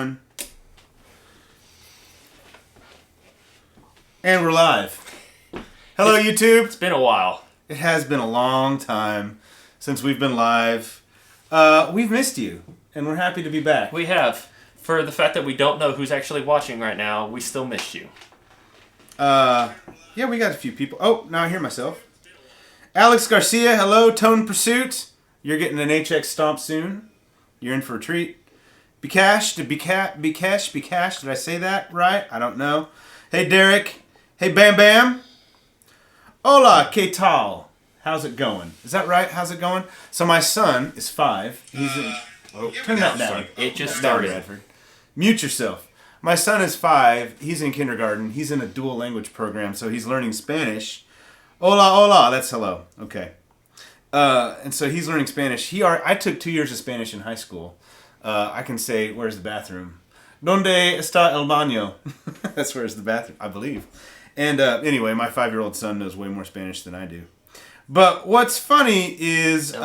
1. And we're live. Hello, YouTube. It's been a while. It has been a long time since we've been live. We've missed you, and we're happy to be back. We have. For the fact that we don't know who's actually watching right now, we still missed you. Yeah, we got a few people. Oh, now I hear myself. Alex Garcia, hello. Tone Pursuit. You're getting an HX Stomp soon. You're in for a treat. Bikash, Bikash. Did I say that right? I don't know. Hey, Derek. Hey, Bam Bam. Hola, ¿qué tal? How's it going? Is that right? How's it going? So my son is 5. He's in... Oh, turn that down. It just started. Radford. Mute yourself. My son is 5. He's in kindergarten. He's in a dual language program, so he's learning Spanish. Hola, hola. That's hello. Okay. And so he's learning Spanish. I took 2 years of Spanish in high school. I can say, where's the bathroom? ¿Dónde está el baño? That's where's the bathroom, I believe. And anyway, my 5-year-old son knows way more Spanish than I do. But what's funny is...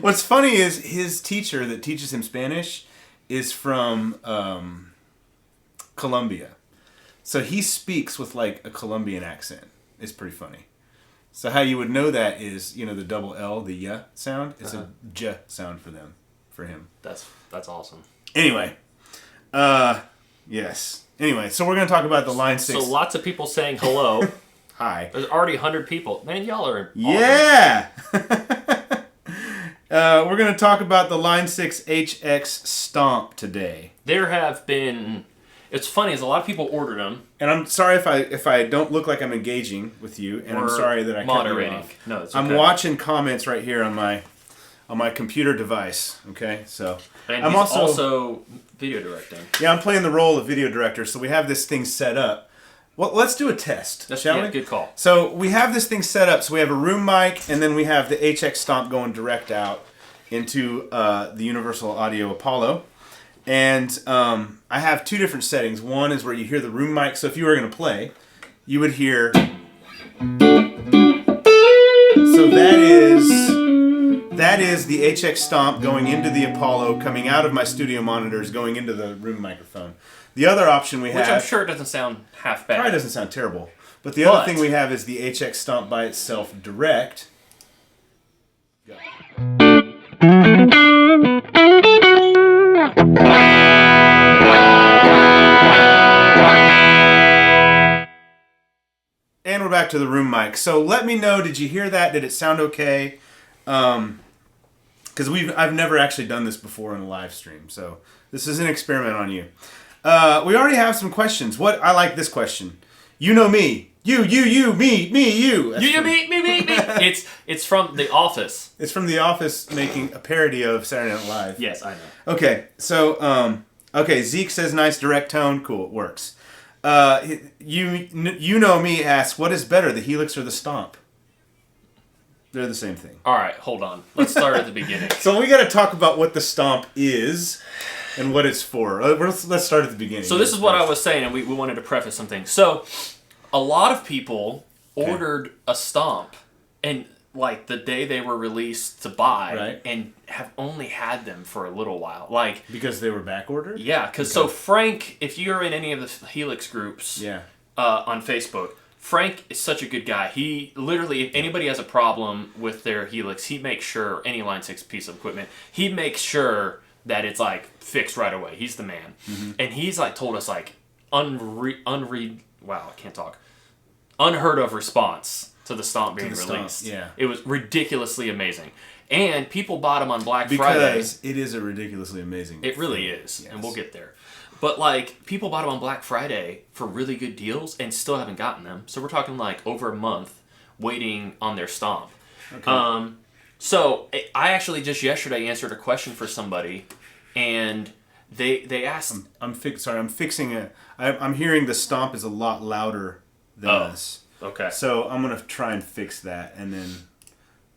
what's funny is his teacher that teaches him Spanish is from Colombia. So he speaks with like a Colombian accent. It's pretty funny. So how you would know that is, you know, the double L, the y sound. It's a j sound for him. That's awesome. Anyway, yes. Anyway, so we're going to talk about the Line 6. So lots of people saying hello. Hi. There's already 100 people. Man, y'all are awesome. Yeah! We're going to talk about the Line 6 HX Stomp today. There have been... It's funny, is a lot of people ordered them. And I'm sorry if I don't look like I'm engaging with you, and I'm sorry that I cut you off. No, it's okay. I'm watching comments right here on my computer device. Okay, so and I'm he's also video directing. Yeah, I'm playing the role of video director. So we have this thing set up. Well, let's do a test, shall we? Good call. So we have this thing set up. So we have a room mic, and then we have the HX Stomp going direct out into the Universal Audio Apollo. And I have 2 different settings. One is where you hear the room mic. So if you were going to play, you would hear... So that is the HX Stomp going into the Apollo, coming out of my studio monitors, going into the room microphone. The other option we have... Which I'm sure doesn't sound half bad. Probably doesn't sound terrible. But the other thing we have is the HX Stomp by itself direct. Go. And we're back to the room mic. So let me know, did you hear that? Did it sound okay? Because I've never actually done this before in a live stream. So this is an experiment on you. We already have some questions. I like this question. You know me. You, me, you. You, me. It's from The Office. It's from The Office making a parody of Saturday Night Live. Yes, I know. Okay, so, Zeke says nice direct tone. Cool, it works. You know me asks, what is better, the Helix or the Stomp? They're the same thing. All right, hold on. Let's start at the beginning. So we got to talk about what the Stomp is and what it's for. Let's start at the beginning. So this is what I was saying, and we wanted to preface something. So a lot of people ordered a Stomp, and like the day they were released to buy, and have only had them for a little while. Like because they were back ordered? Yeah, because so Frank, if you're in any of the Helix groups on Facebook, Frank is such a good guy. He literally, if anybody has a problem with their Helix, he makes sure, any Line 6 piece of equipment, he makes sure that it's like fixed right away. He's the man. Mm-hmm. And he's like told us like unheard of response to the Stomp being released. Yeah. It was ridiculously amazing. And people bought them on Black Friday. Because it is a ridiculously amazing It really is. Yes. And we'll get there. But like people bought them on Black Friday for really good deals and still haven't gotten them. So we're talking like over a month waiting on their Stomp. Okay. So I actually just yesterday answered a question for somebody, and they asked. I'm hearing the Stomp is a lot louder than us. Okay. So I'm gonna try and fix that, and then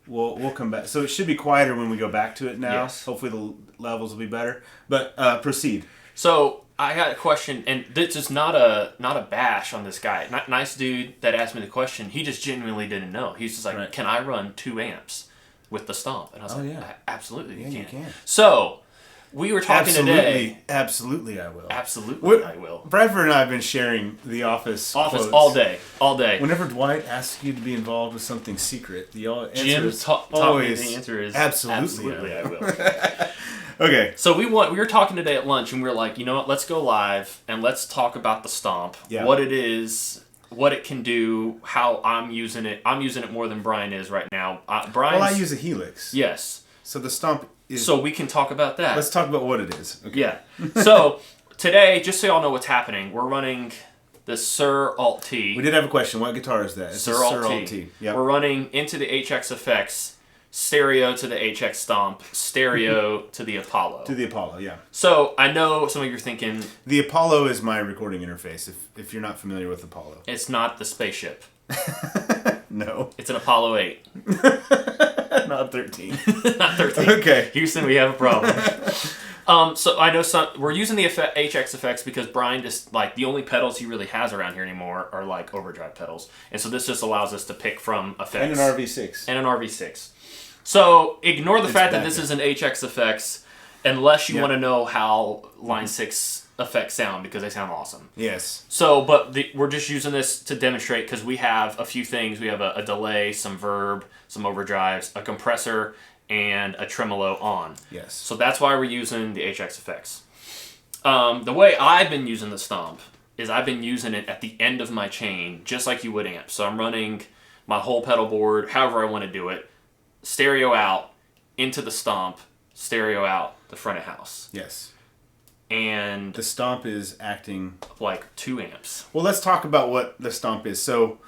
we'll come back. So it should be quieter when we go back to it now. Yes. Hopefully the levels will be better. But proceed. So I got a question, and this is not a bash on this guy. Nice dude that asked me the question. He just genuinely didn't know. He's just like, can I run 2 amps with the Stomp? And I was like, absolutely, you can. You can. So we were talking today. Absolutely, I will. Absolutely, I will. Bradford and I have been sharing the Office quotes. all day. Whenever Dwight asks you to be involved with something secret, the answer is taught me the answer is absolutely I will. Okay. So we were talking today at lunch, and we were like, you know what? Let's go live and let's talk about the Stomp. Yeah. What it is, what it can do, how I'm using it. I'm using it more than Brian is right now. Well, I use a Helix. Yes. So the Stomp is... So we can talk about that. Let's talk about what it is. Okay. Yeah. So today, just so y'all know what's happening, we're running the Sir Alt T. We did have a question. What guitar is that? It's Sir Alt T. Yep. We're running into the HX Effects, stereo to the HX Stomp, stereo to the Apollo. To the Apollo, yeah. So I know some of you are thinking... The Apollo is my recording interface, if you're not familiar with Apollo. It's not the spaceship. No. It's an Apollo 8. Not 13. Not 13. Okay. Houston, we have a problem. So I know we're using the HX effects because Brian just, like, the only pedals he really has around here anymore are, like, overdrive pedals. And so this just allows us to pick from effects. And an RV6. And an RV6. So ignore the fact that this is an HX effects unless you want to know how Line 6 effects sound, because they sound awesome. Yes. So, but we're just using this to demonstrate because we have a few things. We have a delay, some verb, some overdrives, a compressor, and a tremolo on. Yes. So that's why we're using the HX effects. The way I've been using the Stomp is I've been using it at the end of my chain, just like you would amp. So I'm running my whole pedal board, however I want to do it, stereo out, into the Stomp, stereo out, the front of house. Yes. And the Stomp is acting like 2 amps. Well, let's talk about what the Stomp is. So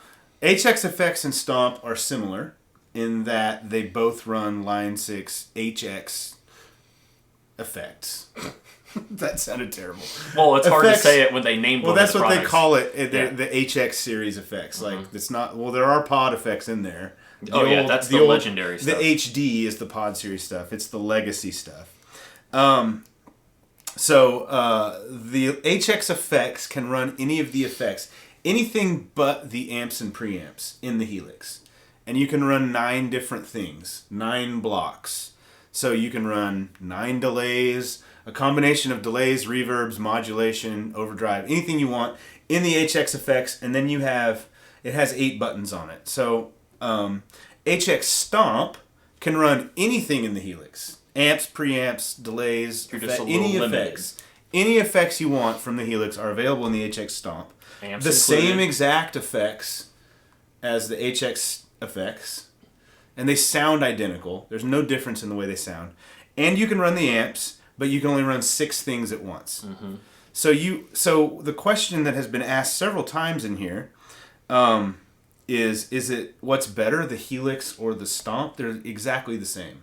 HX effects and Stomp are similar in that they both run Line 6 HX effects. That sounded terrible. Well, it's hard to say it when they named Well, that's what products. they call it, the HX series effects. Like, it's not... Well, there are pod effects in there. That's the legendary stuff. The HD is the pod series stuff. It's the legacy stuff. So the HX effects can run any of the effects. Anything but the amps and preamps in the Helix. And you can run 9 different things. 9 blocks. So you can run 9 delays, a combination of delays, reverbs, modulation, overdrive, anything you want in the HX effects. And then you have... It has 8 buttons on it. So HX Stomp can run anything in the Helix. Amps, preamps, delays, any effects. Any effects you want from the Helix are available in the HX Stomp. Amps the included. Same exact effects as the HX effects. And they sound identical. There's no difference in the way they sound. And you can run the amps, but you can only run 6 things at once. Mm-hmm. So the question that has been asked several times in here is it what's better, the Helix or the Stomp? They're exactly the same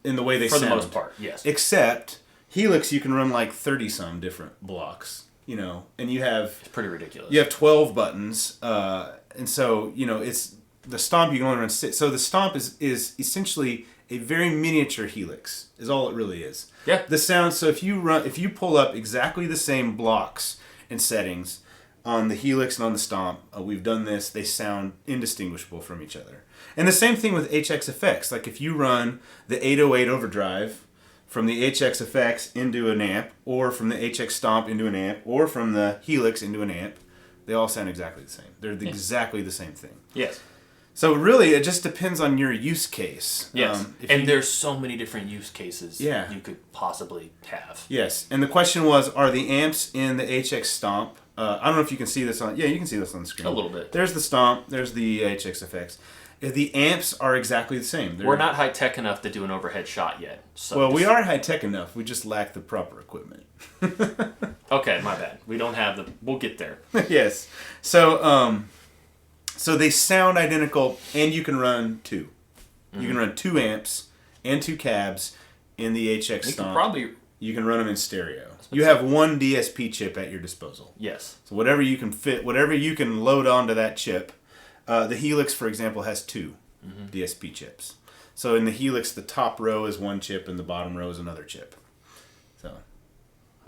in the way they sound. For the most part, yes. Except Helix, you can run like 30-some different blocks, and you have... It's pretty ridiculous. You have 12 buttons, and so, it's... The Stomp, you can only run 6. So the Stomp is essentially a very miniature Helix, is all it really is. Yeah. The sound, so if you pull up exactly the same blocks and settings on the Helix and on the Stomp, we've done this, they sound indistinguishable from each other. And the same thing with HX effects. Like if you run the 808 overdrive from the HX effects into an amp, or from the HX Stomp into an amp, or from the Helix into an amp, they all sound exactly the same. They're exactly the same thing. Yes. So really, it just depends on your use case. Yes, there's so many different use cases you could possibly have. Yes, and the question was, are the amps in the HX Stomp... I don't know if you can see this on... Yeah, you can see this on the screen. A little bit. There's the Stomp, there's the HX effects. The amps are exactly the same. We're not high-tech enough to do an overhead shot yet. So we are high-tech enough, we just lack the proper equipment. Okay, my bad. We don't have the... We'll get there. Yes. So they sound identical, and you can run 2. Mm-hmm. You can run 2 amps and 2 cabs in the HX Stomp. You can run them in stereo. You have 1 DSP chip at your disposal. Yes. So whatever you can fit, whatever you can load onto that chip. The Helix, for example, has 2 DSP chips. So in the Helix, the top row is 1 chip, and the bottom row is another chip. So,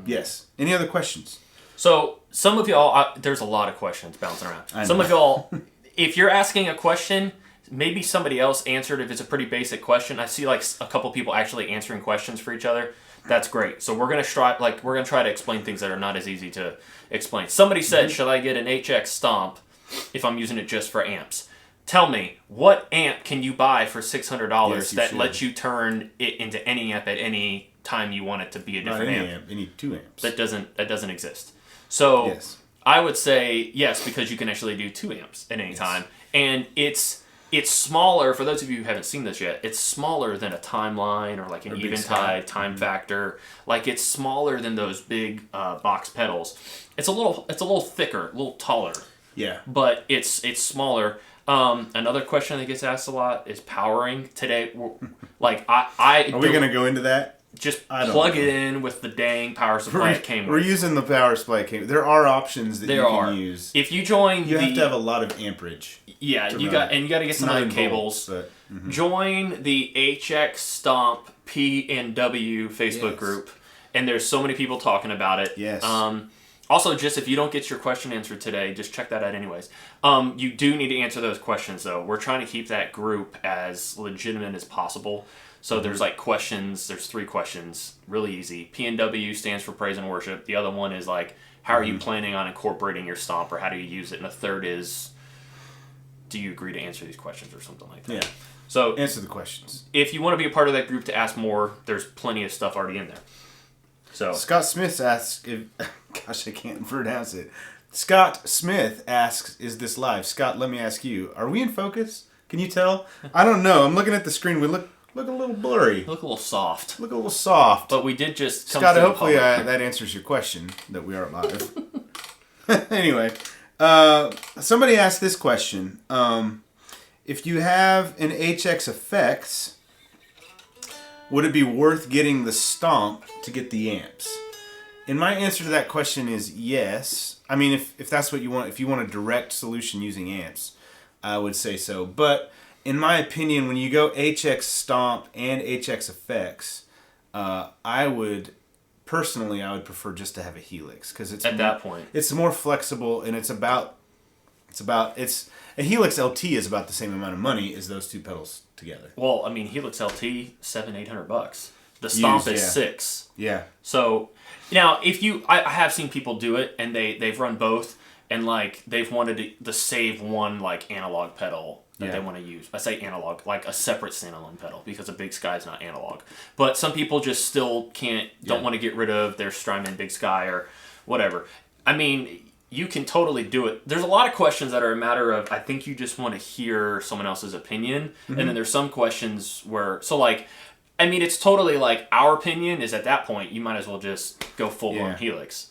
yes. Any other questions? So some of y'all, there's a lot of questions bouncing around. Some of y'all... If you're asking a question, maybe somebody else answered if it's a pretty basic question. I see like a couple people actually answering questions for each other. That's great. So we're gonna try to explain things that are not as easy to explain. Somebody said, should I get an HX Stomp if I'm using it just for amps? Tell me, what amp can you buy for $600 that lets you turn it into any amp at any time you want it to be a different amp? You need 2 amps. That doesn't exist. So I would say yes, because you can actually do 2 amps at any time, and it's smaller. For those of you who haven't seen this yet, it's smaller than a Timeline or like an Eventide, Time Factor. Like it's smaller than those big box pedals. It's a little thicker, a little taller. Yeah. But it's smaller. Another question that gets asked a lot is powering. Today, like I are we gonna go into that? Just plug it in with the dang power supply it came with. We're using the power supply it came with. There are options that you can use. If you join, you have to have a lot of amperage. Yeah, you got to get some other cables. Join the HX Stomp P and W Facebook group, and there's so many people talking about it. Yes. Also, just if you don't get your question answered today, just check that out anyways. You do need to answer those questions, though. We're trying to keep that group as legitimate as possible. So there's like questions. There's 3 questions. Really easy. P&W stands for praise and worship. The other one is like, how are you planning on incorporating your stomp, or how do you use it? And the third is, do you agree to answer these questions or something like that? Yeah. So answer the questions. If you want to be a part of that group to ask more, there's plenty of stuff already in there. So Scott Smith asks if, gosh, I can't pronounce it. Scott Smith asks, is this live? Scott, let me ask you, are we in focus? Can you tell? I don't know. I'm looking at the screen. We look a little blurry. Look a little soft. Look a little soft. But we did just come Scott, to hopefully that answers your question that we are live. Anyway, somebody asked this question. If you have an HX Effects, would it be worth getting the Stomp to get the amps? And my answer to that question is yes. I mean, if that's what you want, if you want a direct solution using amps, I would say so. But in my opinion, when you go HX Stomp and HX Effects, I would prefer just to have a Helix, because it's that point it's more flexible, and a Helix LT is about the same amount of money as those 2 pedals together. Well, I mean, Helix LT $700-800. The Stomp is $600. Yeah. So now, I have seen people do it, and they've run both, and like they've wanted to save one like analog pedal that they want to use. I say analog, like a separate standalone pedal, because a Big Sky is not analog. But some people just still don't want to get rid of their Strymon Big Sky or whatever. I mean, you can totally do it. There's a lot of questions that are a matter of, I think you just want to hear someone else's opinion. And then there's some questions where, so like, I mean, it's totally like our opinion is at that point, you might as well just go full on Helix.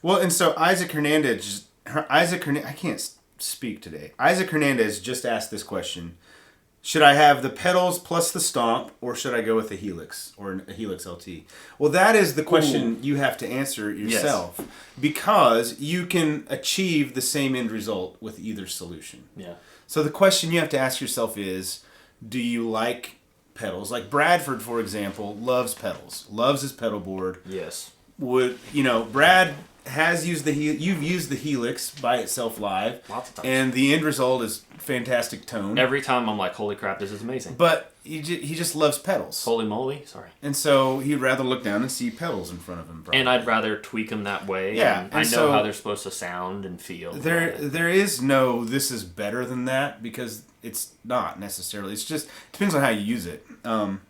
Well, and so Isaac Hernandez, I can't speak today. Isaac Hernandez just asked this question. Should I have the pedals plus the Stomp, or should I go with a Helix or a Helix LT? Well, that is the question you have to answer yourself, because you can achieve the same end result with either solution. Yeah. So the question you have to ask yourself is, do you like pedals? Like Bradford, for example, loves pedals, loves his pedal board. Yes. Brad has used you've used the Helix by itself live. Lots of times. And the end result is fantastic tone. Every time I'm like, holy crap, this is amazing. But he just loves pedals. Holy moly, sorry. And so he'd rather look down and see pedals in front of him. Probably. And I'd rather tweak them that way. Yeah. And I know how they're supposed to sound and feel. There is no, this is better than that, because it's not necessarily. It's just, depends on how you use it. And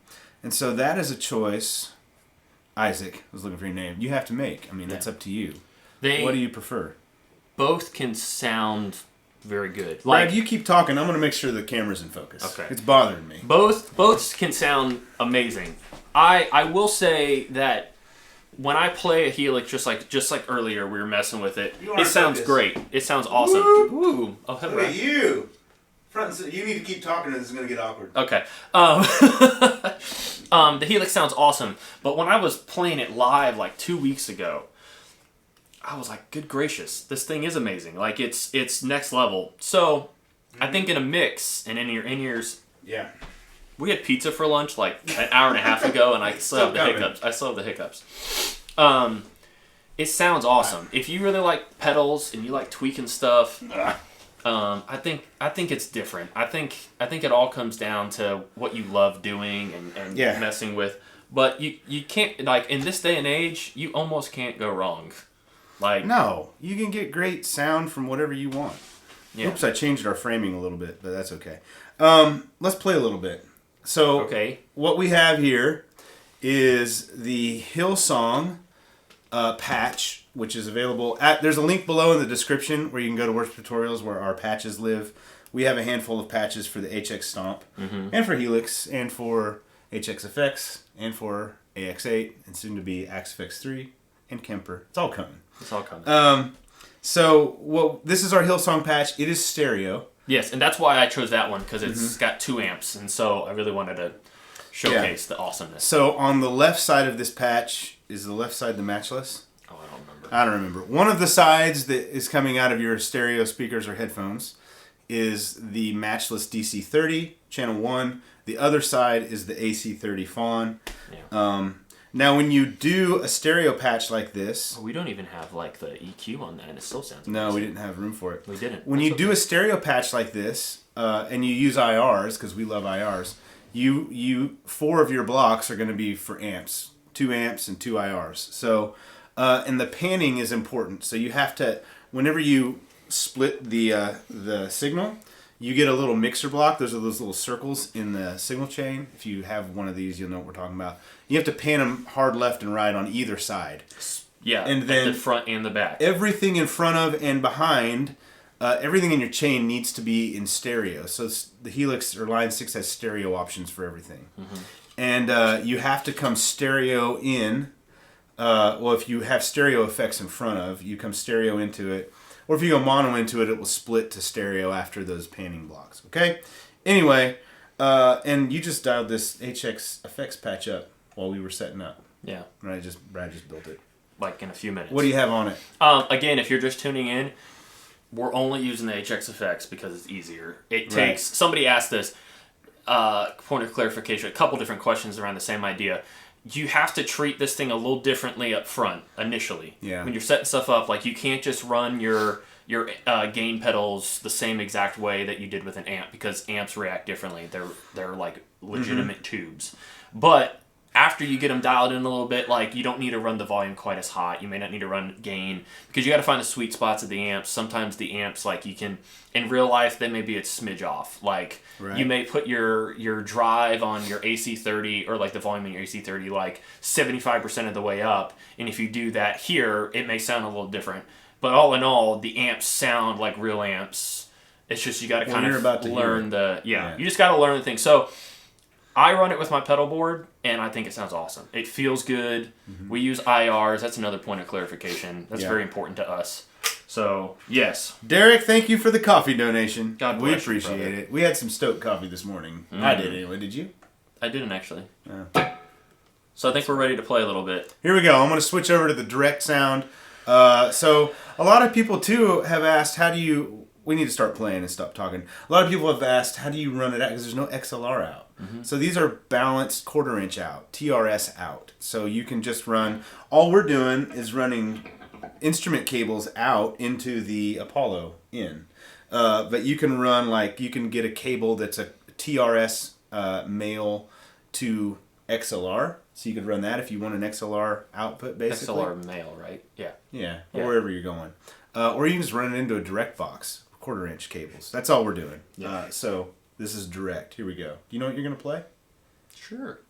so that is a choice, Isaac, I was looking for your name, you have to make. I mean, that's up to you. What do you prefer? Both can sound very good. Brad, you keep talking. I'm going to make sure the camera's in focus. Okay. It's bothering me. Both can sound amazing. I will say that when I play a Helix, just like earlier, we were messing with it. It sounds great. It sounds awesome. Woo! Oh, hello. Look at you. You need to keep talking, or this is going to get awkward. Okay. The Helix sounds awesome, but when I was playing it live like 2 weeks ago, I was like, good gracious, this thing is amazing. Like, it's next level. So, I think in a mix, and in your in-ears... Yeah. We had pizza for lunch like an hour and a half ago, and I still have the hiccups. It sounds awesome. If you really like pedals and you like tweaking stuff, I think it's different. I think it all comes down to what you love doing and messing with. But you can't, like, in this day and age, you almost can't go wrong. Like, no, you can get great sound from whatever you want. Yeah. Oops, I changed our framing a little bit, but that's okay. Let's play a little bit. So what we have here is the Hillsong patch, which is available there's a link below in the description where you can go to Worship Tutorials where our patches live. We have a handful of patches for the HX Stomp, and for Helix, and for HXFX, and for AX8, and soon to be AXFX3, and Kemper. It's all coming. So this is our Hillsong patch. It is stereo. Yes, and that's why I chose that one, because it's got 2 amps, and so I really wanted to showcase the awesomeness. So on the left side of this patch, is the left side the matchless? Oh, I don't remember. I don't remember. One of the sides that is coming out of your stereo speakers or headphones is the matchless DC30, channel 1. The other side is the AC30 Fawn. Yeah. Now, when you do a stereo patch like this... we don't even have, like, the EQ on that, and it still sounds amazing. No, we didn't have room for it. We didn't. When you do a stereo patch like this, and you use IRs, because we love IRs, 4 of your blocks are going to be for amps. 2 amps and 2 IRs. So, and the panning is important. So you have to, whenever you split the signal, you get a little mixer block. Those are those little circles in the signal chain. If you have one of these, you'll know what we're talking about. You have to pan them hard left and right on either side. Yeah, and then the front and the back. Everything in front of and behind, everything in your chain needs to be in stereo. So the Helix or Line 6 has stereo options for everything. And you have to come stereo in. Well, if you have stereo effects in front of, you come stereo into it. Or if you go mono into it, it will split to stereo after those panning blocks. Okay? Anyway, and you just dialed this HX effects patch up while we were setting up. Yeah. Brad just built it. Like in a few minutes. What do you have on it? Again, if you're just tuning in, we're only using the HX effects because it's easier. It takes... Somebody asked this, point of clarification, a couple different questions around the same idea. You have to treat this thing a little differently up front initially. Yeah. When you're setting stuff up, like you can't just run your gain pedals the same exact way that you did with an amp, because amps react differently. They're like legitimate tubes. But after you get them dialed in a little bit, like you don't need to run the volume quite as hot. You may not need to run gain, because you got to find the sweet spots of the amps. Sometimes the amps, like you can, in real life, they may be a smidge off. Like you may put your drive on your AC30, or like the volume in your AC30, like 75% of the way up. And if you do that here, it may sound a little different. But all in all, the amps sound like real amps. It's just you got to kind of learn you just got to learn the thing. So I run it with my pedal board, and I think it sounds awesome. It feels good. We use IRs. That's another point of clarification. That's very important to us. So, yes. Derek, thank you for the coffee donation. God bless we you, appreciate brother. it. We had some Stoke coffee this morning. I did anyway. Did you? I didn't actually. So I think we're ready to play a little bit. Here we go. I'm going to switch over to the direct sound. So a lot of people, too, have asked, how do you... We need to start playing and stop talking. A lot of people have asked, how do you run it out? Because there's no XLR out. So these are balanced 1/4 inch out, TRS out. So you can just run... All we're doing is running instrument cables out into the Apollo in. But you can run, like, you can get a cable that's a TRS male to XLR. So you could run that if you want an XLR output, basically. XLR male, right? Yeah. Yeah, or wherever you're going. Or you can just run it into a direct box, 1/4 inch cables. That's all we're doing. So this is direct. Here we go. Do you know what you're going to play? Sure.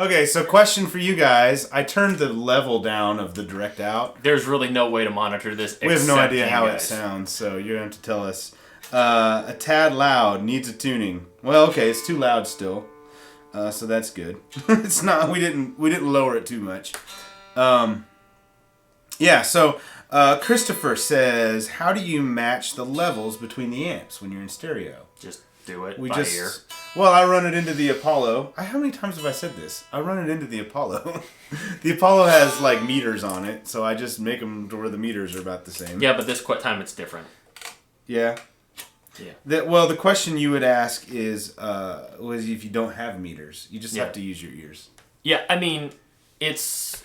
Okay, so question for you guys. I turned the level down of the direct out. There's really no way to monitor this. We have no idea how it sounds, so you're going to have to tell us. A tad loud, needs a tuning. Well, okay, it's too loud still. So that's good. It's not. We didn't lower it too much. Yeah. So Christopher says, how do you match the levels between the amps when you're in stereo? Just do it by ear. Well, I run it into the Apollo. How many times have I said this? I run it into the Apollo. The Apollo has like meters on it, so I just make them to where the meters are about the same. Yeah, but this time it's different. Yeah. Yeah. The question you would ask is if you don't have meters, you just have to use your ears. Yeah, I mean, it's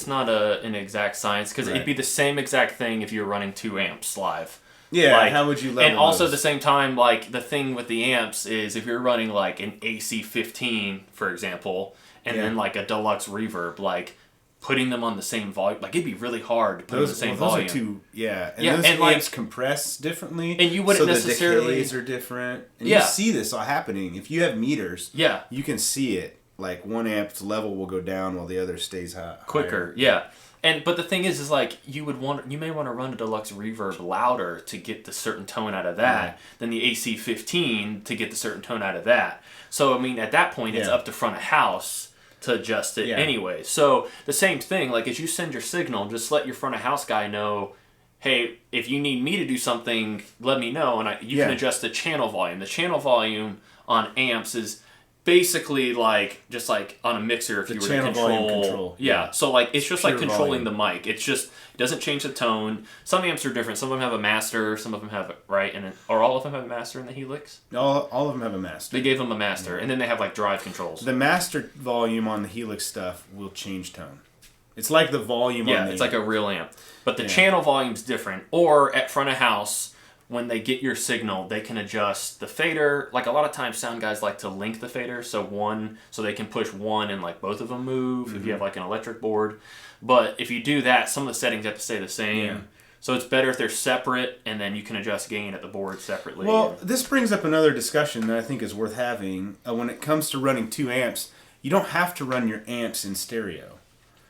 not an exact science because it'd be the same exact thing if you were running 2 amps live. Yeah, like, how would you level And also those? at the same time, like, the thing with the amps is if you're running, like, an AC-15, for example, and then, like, a deluxe reverb, like, putting them on the same volume, like, it'd be really hard to put them on the same volume. Those are two, and those amps like, compress differently, and you wouldn't necessarily... the decays are different. And you see this all happening. If you have meters, you can see it. Like, one amp's level will go down while the other stays quicker, higher. But the thing is like you may want to run a deluxe reverb louder to get the certain tone out of that than the AC-15 to get the certain tone out of that. So I mean, at that point, it's up to front of house to adjust it anyway. So the same thing, like as you send your signal, just let your front of house guy know, hey, if you need me to do something, let me know, and you can adjust the channel volume. The channel volume on amps is basically like just like on a mixer if you were to control. Yeah. So like it's just like controlling the mic. It doesn't change the tone. Some amps are different. Some of them have a master, some of them have or all of them have a master in the Helix? All of them have a master. They gave them a master and then they have like drive controls. The master volume on the Helix stuff will change tone. It's like the volume on the it's like a real amp. But the channel volume's different. Or at front of house, when they get your signal, they can adjust the fader. Like a lot of times sound guys like to link the fader so they can push one and like both of them move if you have like an electric board. But if you do that, some of the settings have to stay the same. Yeah. So it's better if they're separate and then you can adjust gain at the board separately. Well, this brings up another discussion that I think is worth having. When it comes to running 2 amps, you don't have to run your amps in stereo.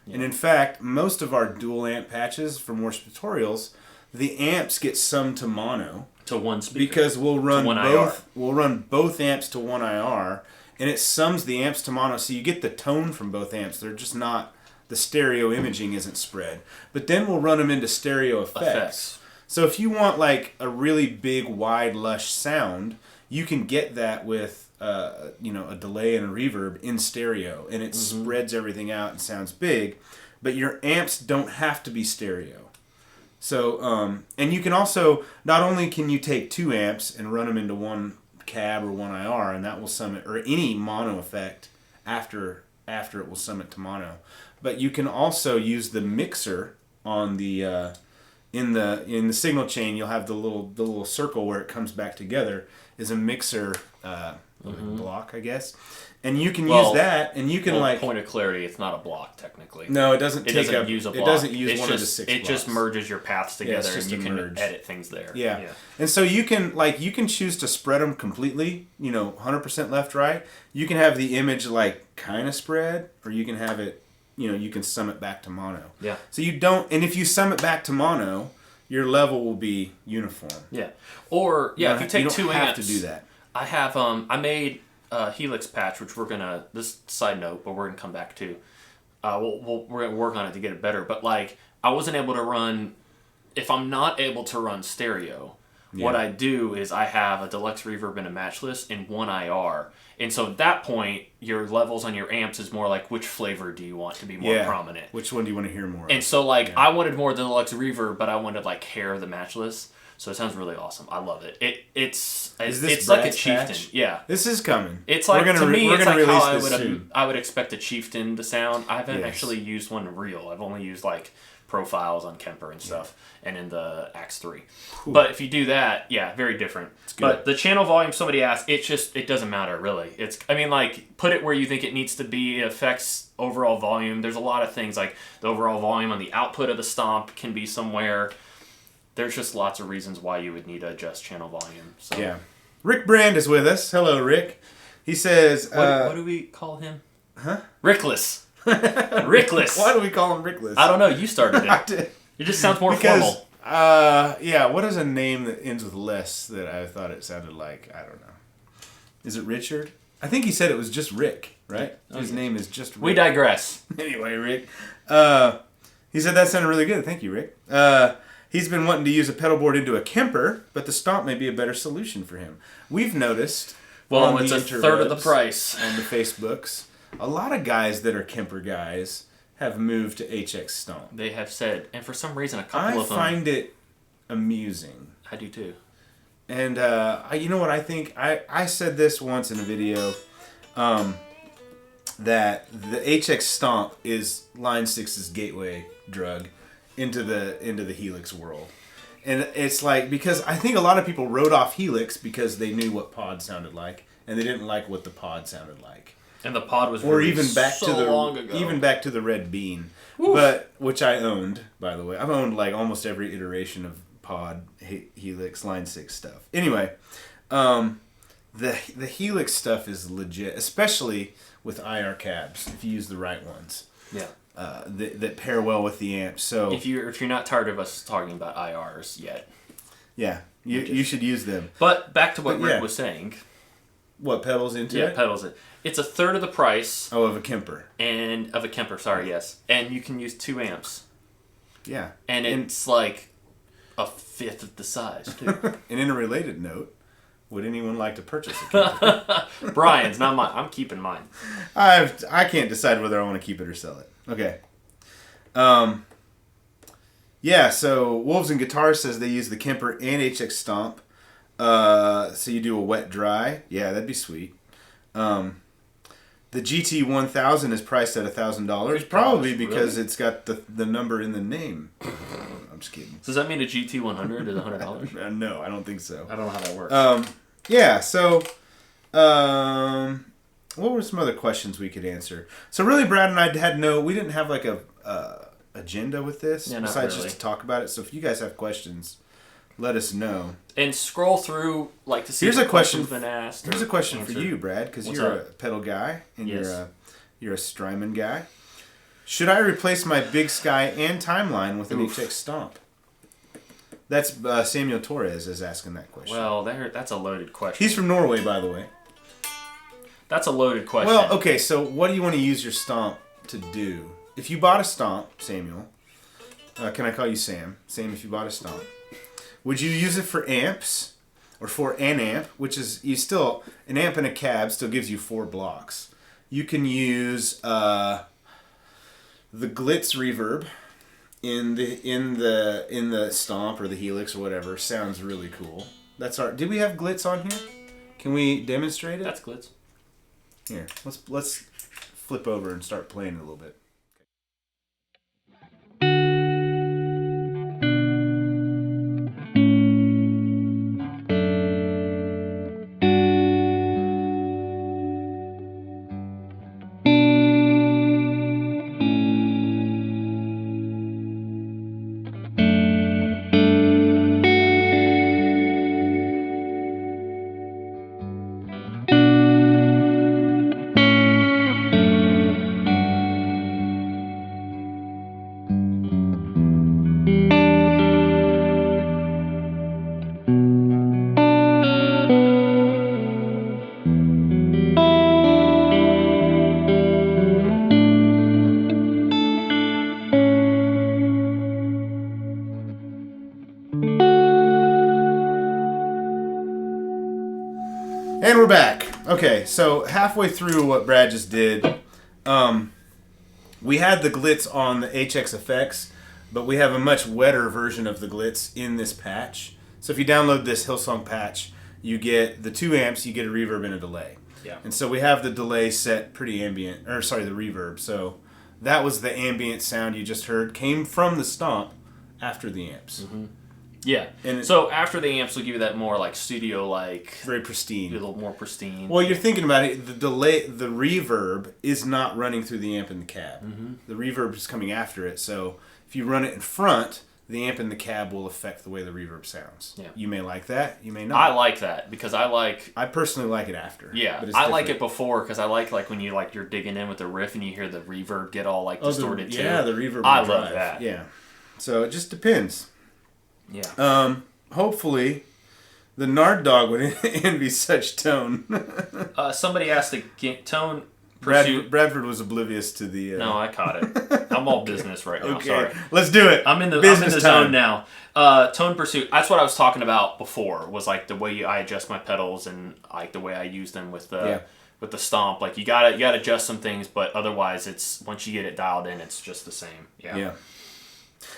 Yeah. And in fact, most of our dual amp patches for more tutorials, the amps get summed to mono to one speaker because we'll run both amps to one IR, and it sums the amps to mono, so you get the tone from both amps. They're just not, the stereo imaging isn't spread. But then we'll run them into stereo effects. So if you want like a really big, wide, lush sound, you can get that with a delay and a reverb in stereo, and it spreads everything out and sounds big. But your amps don't have to be stereo. So, and you can also, not only can you take 2 amps and run them into one cab or one IR, and that will sum it, or any mono effect after it will sum it to mono, but you can also use the mixer on the, in the signal chain, you'll have the little circle where it comes back together is a mixer, block, I guess. And you can use that, and you can point of clarity, it's not a block technically. No, it doesn't use a block. It doesn't use one of the 6 blocks. It just merges your paths together, and you can edit things there. Yeah. And so you can choose to spread them completely, 100% left, right. You can have the image like kind of spread, or you can have it, you can sum it back to mono. Yeah. So and if you sum it back to mono, your level will be uniform. Yeah. Or if you take 2 amps, have to do that. I have I made Helix patch, which this side note, but we're gonna come back to. We're gonna work on it to get it better. But like, I wasn't able to run. If I'm not able to run stereo, what I do is I have a deluxe reverb and a matchless in one IR, and so at that point, your levels on your amps is more like which flavor do you want to be more prominent? Which one do you want to hear more? And so like, I wanted more of the deluxe reverb, but I wanted like hair of the matchless. So it sounds really awesome. I love it. It's like a chieftain. Patch? Yeah. This is coming. It's like, to me, it's like how I would expect a chieftain to sound. I haven't actually used one real. I've only used like profiles on Kemper and stuff, and in the Axe 3. Cool. But if you do that, very different. It's good. But the channel volume, somebody asked, it doesn't matter really. Put it where you think it needs to be. It affects overall volume. There's a lot of things like the overall volume on the output of the stomp can be somewhere. There's just lots of reasons why you would need to adjust channel volume. So. Yeah. Rick Brand is with us. Hello, Rick. He says... What do we call him? Rickless. Rickless. Why do we call him Rickless? I don't know. You started it. It just sounds more formal. Yeah, what is a name that ends with less that I thought it sounded like? I don't know. Is it Richard? I think he said it was just Rick, right? His name is just Rick. We digress. Anyway, Rick. He said that sounded really good. Thank you, Rick. He's been wanting to use a pedal board into a Kemper, but the Stomp may be a better solution for him. We've noticed... Well, it's a third of the price. On the Facebooks. A lot of guys that are Kemper guys have moved to HX Stomp. They have said, and for some reason, a couple of them... I find it amusing. I do too. And you know what I think? I said this once in a video, that the HX Stomp is Line 6's gateway drug into the Helix world. And it's like, because I think a lot of people wrote off Helix because they knew what pod sounded like, and they didn't like what the pod sounded like. And the pod was long ago. Even back to the Red Bean, but which I owned, by the way. I've owned like almost every iteration of pod, Helix, Line 6 stuff. Anyway, the Helix stuff is legit, especially with IR cabs if you use the right ones. Yeah. That pair well with the amp. So if you're not tired of us talking about IRs yet, yeah, you should use them. But back to what Rick was saying. What, pedals into it? Yeah, pedals it. It's a third of the price. Oh, of a Kemper. And of a Kemper, sorry, yes. And you can use 2 amps. Yeah. And it's like a fifth of the size too. And in a related note, would anyone like to purchase a Kemper? Brian's, not mine. I'm keeping mine. I can't decide whether I want to keep it or sell it. Okay. Yeah, so Wolves and Guitars says they use the Kemper and HX Stomp. So you do a wet dry. Yeah, that'd be sweet. The GT1000 is priced at $1,000, probably because it's got the number in the name. I'm just kidding. Does that mean a GT100 is $100? No, I don't think so. I don't know how that works. Yeah, so what were some other questions we could answer? So really, Brad and I we didn't have like a agenda with this, besides just to talk about it. So if you guys have questions, let us know. And scroll through to see if the question's been asked. Here's a question for you, Brad, because you're a pedal guy and yes. you're a Strymon guy. Should I replace my Big Sky and Timeline with an HX Stomp? That's Samuel Torres is asking that question. Well, that's a loaded question. He's from Norway, by the way. That's a loaded question. Well, okay, so what do you want to use your Stomp to do? If you bought a Stomp, Samuel, can I call you Sam? Sam, if you bought a Stomp, would you use it for amps or for an amp, which is an amp and a cab still gives you 4 blocks. You can use the Glitz reverb in the Stomp or the Helix or whatever. Sounds really cool. Did we have Glitz on here? Can we demonstrate it? That's Glitz. Here, let's flip over and start playing it a little bit. And we're back. Okay, so halfway through what Brad just did, we had the Glitz on the HX Effects, but we have a much wetter version of the Glitz in this patch. So if you download this Hillsong Patch, you get the 2 amps, you get a reverb and a delay. Yeah. And so we have the delay set pretty ambient, the reverb. So that was the ambient sound you just heard, came from the Stomp after the amps. Mm-hmm. Yeah. And so after the amps will give you that more studio very pristine. A little more pristine. Well, you're thinking about it, the reverb is not running through the amp in the cab. Mm-hmm. The reverb is coming after it. So if you run it in front, the amp in the cab will affect the way the reverb sounds. Yeah. You may like that, you may not. I like that because I personally like it after. Yeah, but I like it before because I like when you're digging in with the riff and you hear the reverb get all distorted too. Yeah, the reverb. I love that. Yeah, so it just depends. Yeah. Hopefully, the Nard Dog would envy such tone. Somebody asked the tone. Bradford was oblivious to the... No, I caught it. I'm all business right now. Okay, sorry. Let's do it. I'm in the zone now. Tone pursuit. That's what I was talking about before. Was like the way I adjust my pedals and like the way I use them with the stomp. Like you gotta adjust some things, but otherwise it's once you get it dialed in, it's just the same. Yeah. Yeah.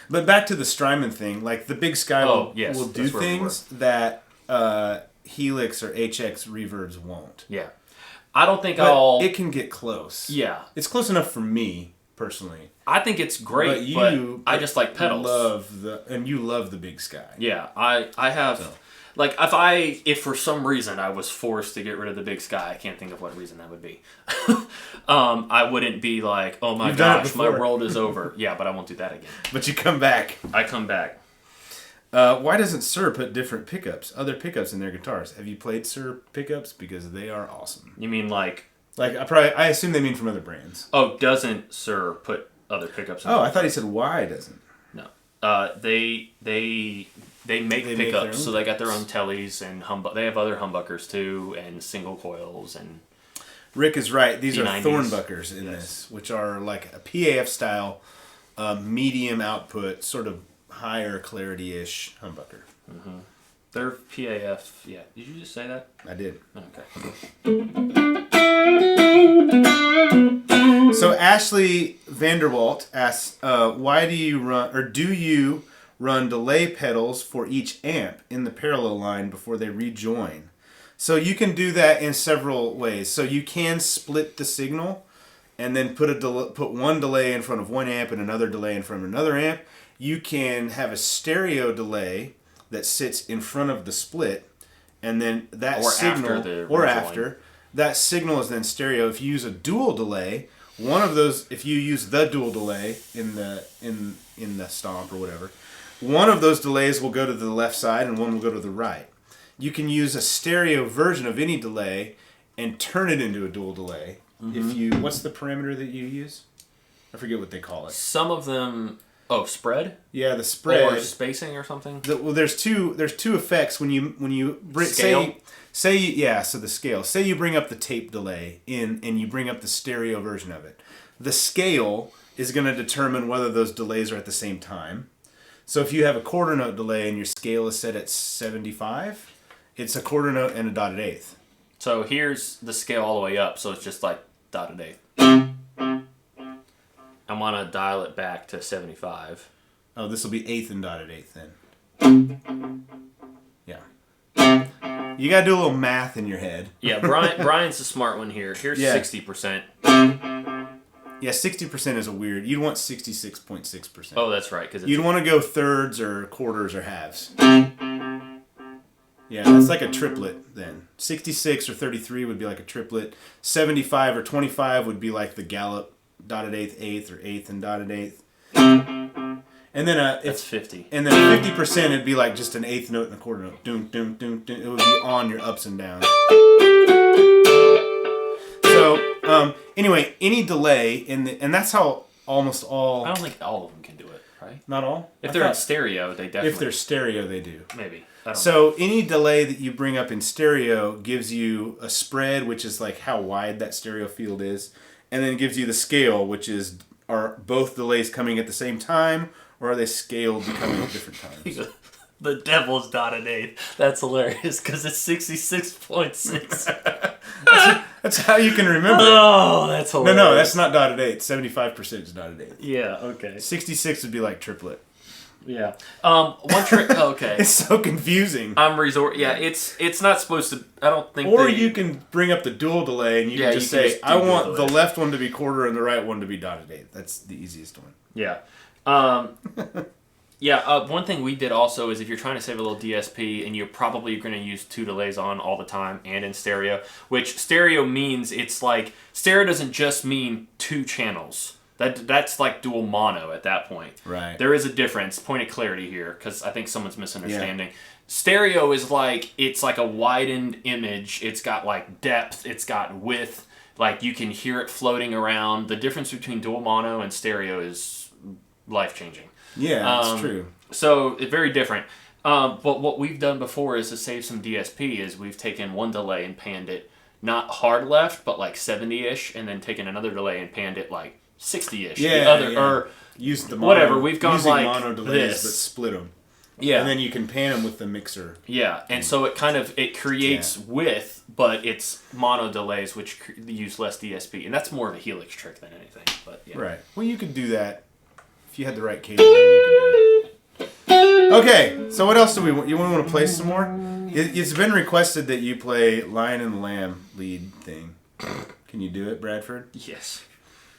But back to the Strymon thing, like the Big Sky will do things that Helix or HX reverbs won't. Yeah. I don't think it can get close. Yeah. It's close enough for me, personally. I think it's great, but I just like pedals. You love the Big Sky. Yeah, I have... So. Like, if for some reason I was forced to get rid of the Big Sky, I can't think of what reason that would be. I wouldn't be like, oh my gosh, my world is over. Yeah, but I won't do that again. But you come back. I come back. Why doesn't Sir put different other pickups in their guitars? Have you played Sir pickups? Because they are awesome. You mean like I assume they mean from other brands. Oh, doesn't Sir put other pickups in I thought he said why doesn't. No. They make pickups, so they got their own tellies and they have other humbuckers too, and single coils and... Rick is right. These P90s. are Thornbuckers in this, which are like a PAF style, medium output, sort of higher clarity-ish humbucker. Mm-hmm. They're PAF, yeah. Did you just say that? I did. Okay. So Ashley Vanderwalt asks, why do you run delay pedals for each amp in the parallel line before they rejoin? So you can do that in several ways. So you can split the signal and then put one delay in front of one amp and another delay in front of another amp. You can have a stereo delay that sits in front of the split, and then that that signal is then stereo. If you use a dual delay, if you use the dual delay in the stomp or whatever, one of those delays will go to the left side and one will go to the right. You can use a stereo version of any delay and turn it into a dual delay. Mm-hmm. What's the parameter that you use? I forget what they call it. Some of them, spread? Yeah, the spread. Or spacing or something? There's two effects when you scale? So the scale. Say you bring up the tape delay and you bring up the stereo version of it. The scale is going to determine whether those delays are at the same time. So if you have a quarter note delay and your scale is set at 75, it's a quarter note and a dotted eighth. So here's the scale all the way up, so it's just like dotted eighth. I want to dial it back to 75. Oh, this will be eighth and dotted eighth then. Yeah. You got to do a little math in your head. Yeah, Brian's the smart one here. Here's 60%. Yeah, 60% is a weird... You'd want 66.6%. Oh, that's right. You'd want to go thirds or quarters or halves. Yeah, that's like a triplet then. 66 or 33 would be like a triplet. 75 or 25 would be like the Gallup dotted eighth or eighth and dotted eighth. And then that's 50. And then 50% it'd be like just an eighth note and a quarter note. Doom, doom, doom, doom. It would be on your ups and downs. So, anyway, any delay and that's how almost all... I don't think all of them can do it, right? Not all? If they're in stereo, they definitely... If they're stereo, they do. Maybe. So any delay that you bring up in stereo gives you a spread, which is like how wide that stereo field is, and then gives you the scale, which is, are both delays coming at the same time, or are they scaled coming at different times? The devil's dotted eighth. That's hilarious, because it's 66.6. That's how you can remember it. Oh, that's hilarious. No, that's not dotted eighth. 75% is dotted eighth. Yeah, okay. 66 would be like triplet. Yeah. One trick. Okay. It's so confusing. Yeah, it's not supposed to. I don't think. Or you can bring up the dual delay and you can just say, I want the left one to be quarter and the right one to be dotted eighth. That's the easiest one. Yeah. One thing we did also is if you're trying to save a little DSP and you're probably going to use two delays on all the time and in stereo, which stereo means it's like stereo doesn't just mean two channels. That's like dual mono at that point. Right. There is a difference. Point of clarity here, because I think someone's misunderstanding. Yeah. Stereo is it's like a widened image. It's got like depth. It's got width. Like you can hear it floating around. The difference between dual mono and stereo is life changing. Yeah, that's true. So it's very different. But what we've done before is to save some DSP is we've taken one delay and panned it not hard left, but like 70-ish, and then taken another delay and panned it like 60-ish. Yeah, or use the mono, whatever. We've gone using like mono delays, this. but split them. Yeah, and then you can pan them with the mixer. Yeah, and so it creates width, but it's mono delays which use less DSP, and that's more of a Helix trick than anything. But yeah. Right. Well, you could do that if you had the right cable. You could do it. Okay, so what else do we want? You want to play some more? It's been requested that you play Lion and the Lamb lead thing. Can you do it, Bradford? Yes.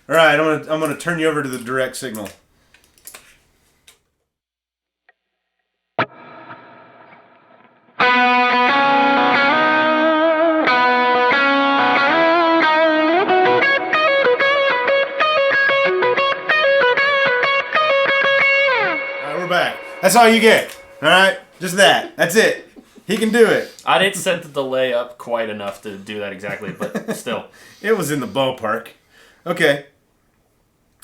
All right, I'm gonna turn you over to the direct signal. That's all you get. All right? Just that. That's it. He can do it. I didn't set the delay up quite enough to do that exactly, but still. It was in the ballpark. Okay.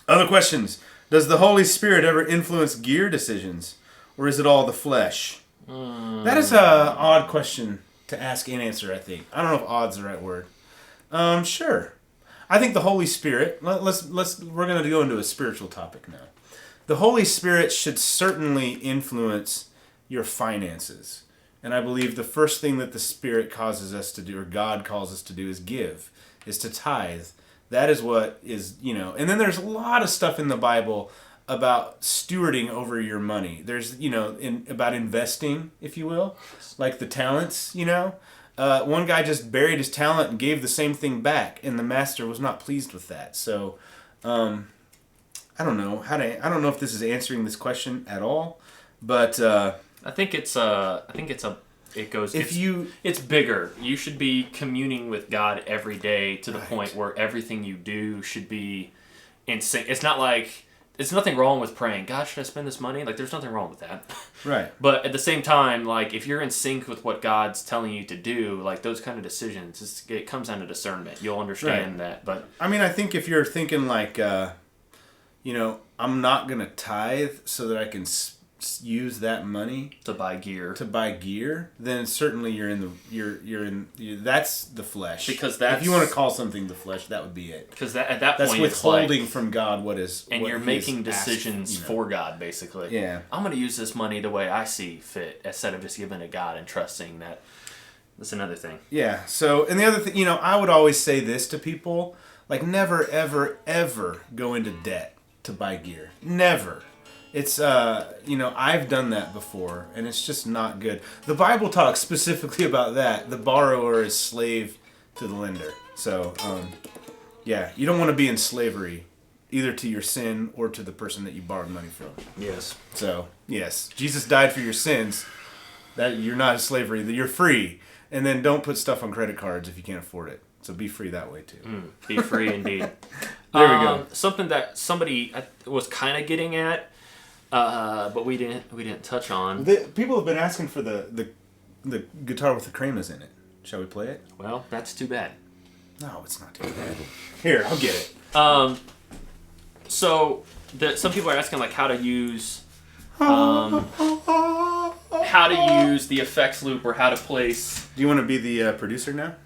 Other questions. Does the Holy Spirit ever influence gear decisions? Or is it all the flesh? That is an odd question to ask and answer, I think. I don't know if odd's the right word. Sure. I think the Holy Spirit, we're going to go into a spiritual topic now. The Holy Spirit should certainly influence your finances. And I believe the first thing that the Spirit causes us to do, or God calls us to do, is give, is to tithe. That is what is, and then there's a lot of stuff in the Bible about stewarding over your money. There's, about investing, if you will, like the talents, One guy just buried his talent and gave the same thing back, and the master was not pleased with that. So, I don't know I don't know if this is answering this question at all, but it's bigger. You should be communing with God every day to the point where everything you do should be in sync. It's not like there's nothing wrong with praying, God, should I spend this money? Like, there's nothing wrong with that. Right. But at the same time, like, if you're in sync with what God's telling you to do, like, those kind of decisions, it comes down to discernment. You'll understand that. But I mean, I think if you're thinking like, I'm not going to tithe so that I can use that money to buy gear, then certainly that's the flesh. Because that's, if you want to call something the flesh, that would be it. Because at that that's point, withholding from God what you're making decisions for God, basically. Yeah. I'm going to use this money the way I see fit, instead of just giving it to God and trusting that. That's another thing. Yeah. So, and the other thing, I would always say this to people, like, never, ever, ever go into debt to buy gear. Never. It's, I've done that before, and it's just not good. The Bible talks specifically about that. The borrower is slave to the lender. So, you don't want to be in slavery, either to your sin or to the person that you borrowed money from. Yes. So, yes, Jesus died for your sins. That you're not in slavery, that you're free. And then don't put stuff on credit cards if you can't afford it. So be free that way, too. Be free, indeed. There we go. Something that somebody was kind of getting at, but we didn't touch on. People have been asking for the guitar with the cremas in it. Shall we play it? Well, that's too bad. No, it's not too bad. Here, I'll get it. So some people are asking like how to use the effects loop or how to place. Do you want to be the producer now?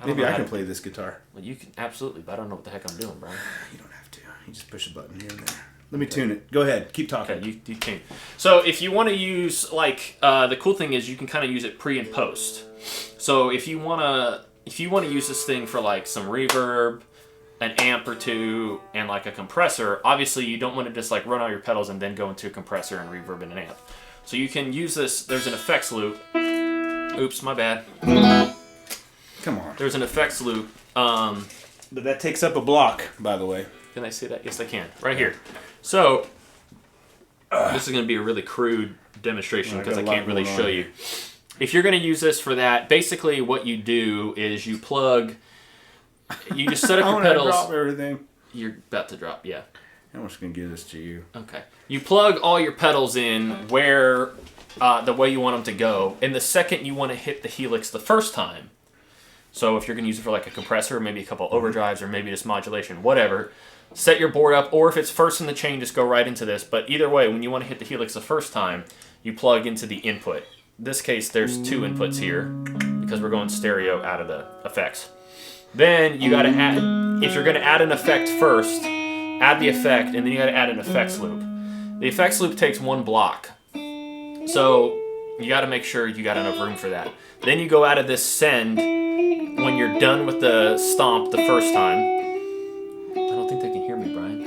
Maybe I can play this guitar. Well, you can absolutely, but I don't know what the heck I'm doing, Brian. You don't have to. You just push a button here and there. Let me tune it. Go ahead. Keep talking. Okay, you tune. So if you want to use the cool thing is you can kind of use it pre and post. So if you want to use this thing for like some reverb, an amp or two, and like a compressor, obviously you don't want to just like run all your pedals and then go into a compressor and reverb and an amp. So you can use this. There's an effects loop. Oops, my bad. Come on. There's an effects loop. But that takes up a block, by the way. Can I see that? Yes, I can. Right here. So this is going to be a really crude demonstration because I can't really show you. If you're going to use this for that, basically what you do is you just set up your pedals. Drop everything. You're about to drop, yeah. I'm just going to give this to you. Okay. You plug all your pedals in where the way you want them to go, and the second you want to hit the Helix the first time, so if you're going to use it for like a compressor, maybe a couple overdrives, or maybe just modulation, whatever, set your board up, or if it's first in the chain, just go right into this. But either way, when you want to hit the Helix the first time, you plug into the input. In this case, there's 2 inputs here, because we're going stereo out of the effects. Then you got to add, if you're going to add an effect first, add the effect, and then you got to add an effects loop. The effects loop takes 1 block. So you got to make sure you got enough room for that. Then you go out of this send when you're done with the stomp the first time. I don't think they can hear me, Brian.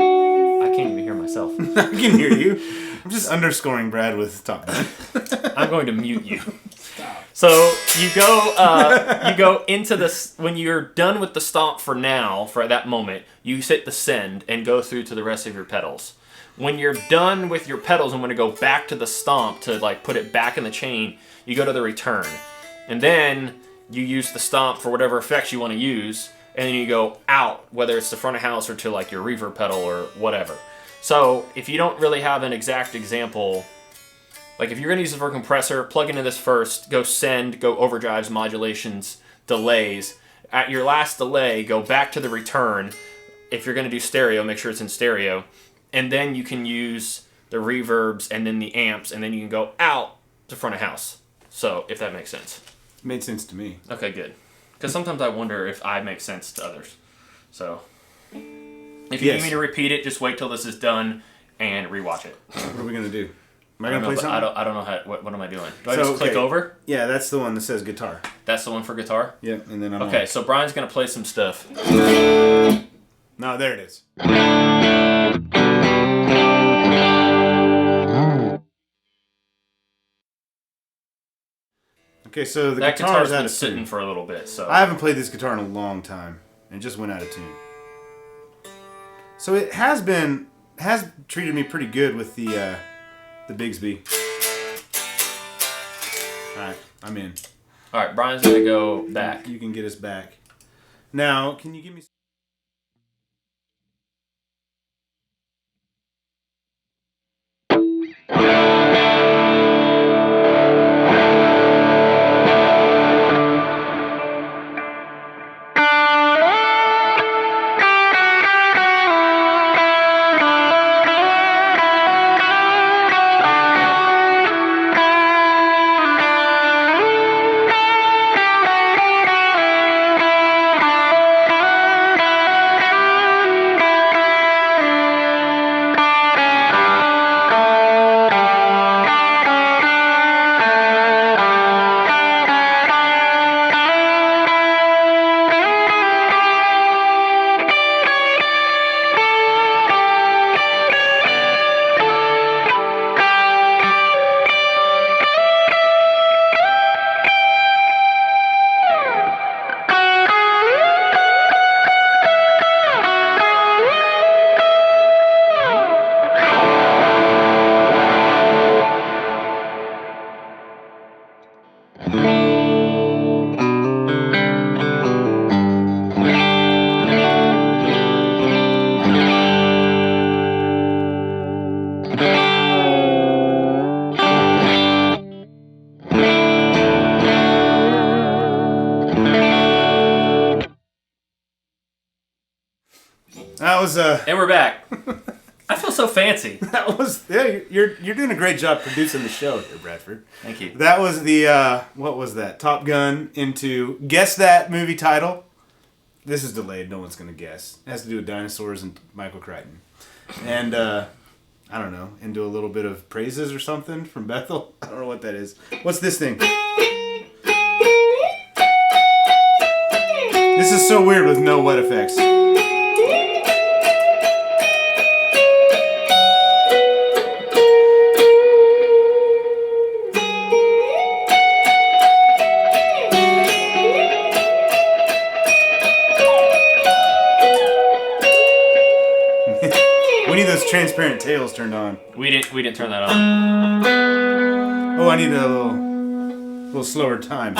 I can't even hear myself. I can hear you. I'm just underscoring Brad with Top Gun. I'm going to mute you. Stop. So you go into this, when you're done with the stomp for now, for that moment, you hit the send and go through to the rest of your pedals. When you're done with your pedals and want to go back to the stomp to like put it back in the chain, you go to the return. And then you use the stomp for whatever effects you want to use, and then you go out, whether it's the front of house or to like your reverb pedal or whatever. So if you don't really have an exact example, like if you're going to use it for a compressor, plug into this first, go send, go overdrives, modulations, delays. At your last delay, go back to the return. If you're going to do stereo, make sure it's in stereo. And then you can use the reverbs and then the amps, and then you can go out to front of house. So if that makes sense. It made sense to me. Okay, good. Because sometimes I wonder if I make sense to others. So if you need me to repeat it, just wait till this is done and rewatch it. What are we going to do? Am I going to play something? I don't know how. What am I doing? Do I just click over? Yeah, that's the one that says guitar. That's the one for guitar? Yep, and then I'm okay, so Brian's going to play some stuff. No, there it is. Okay, so the guitar's been sitting for a little bit, so I haven't played this guitar in a long time. It just went out of tune. So it has treated me pretty good with the Bigsby. Alright, I'm in. Alright, Brian's gonna go back. You can get us back. Now, can you give me That was and we're back. I feel so fancy. That was you're doing a great job producing the show here, Bradford. Thank you. That was the what was that? Top Gun into guess that movie title. This is delayed. No one's gonna guess. It has to do with dinosaurs and Michael Crichton. And I don't know. Into a little bit of praises or something from Bethel. I don't know what that is. What's this thing? This is so weird with no wet effects. Transparent tails turned on. We didn't turn that on. Oh, I need a little slower time.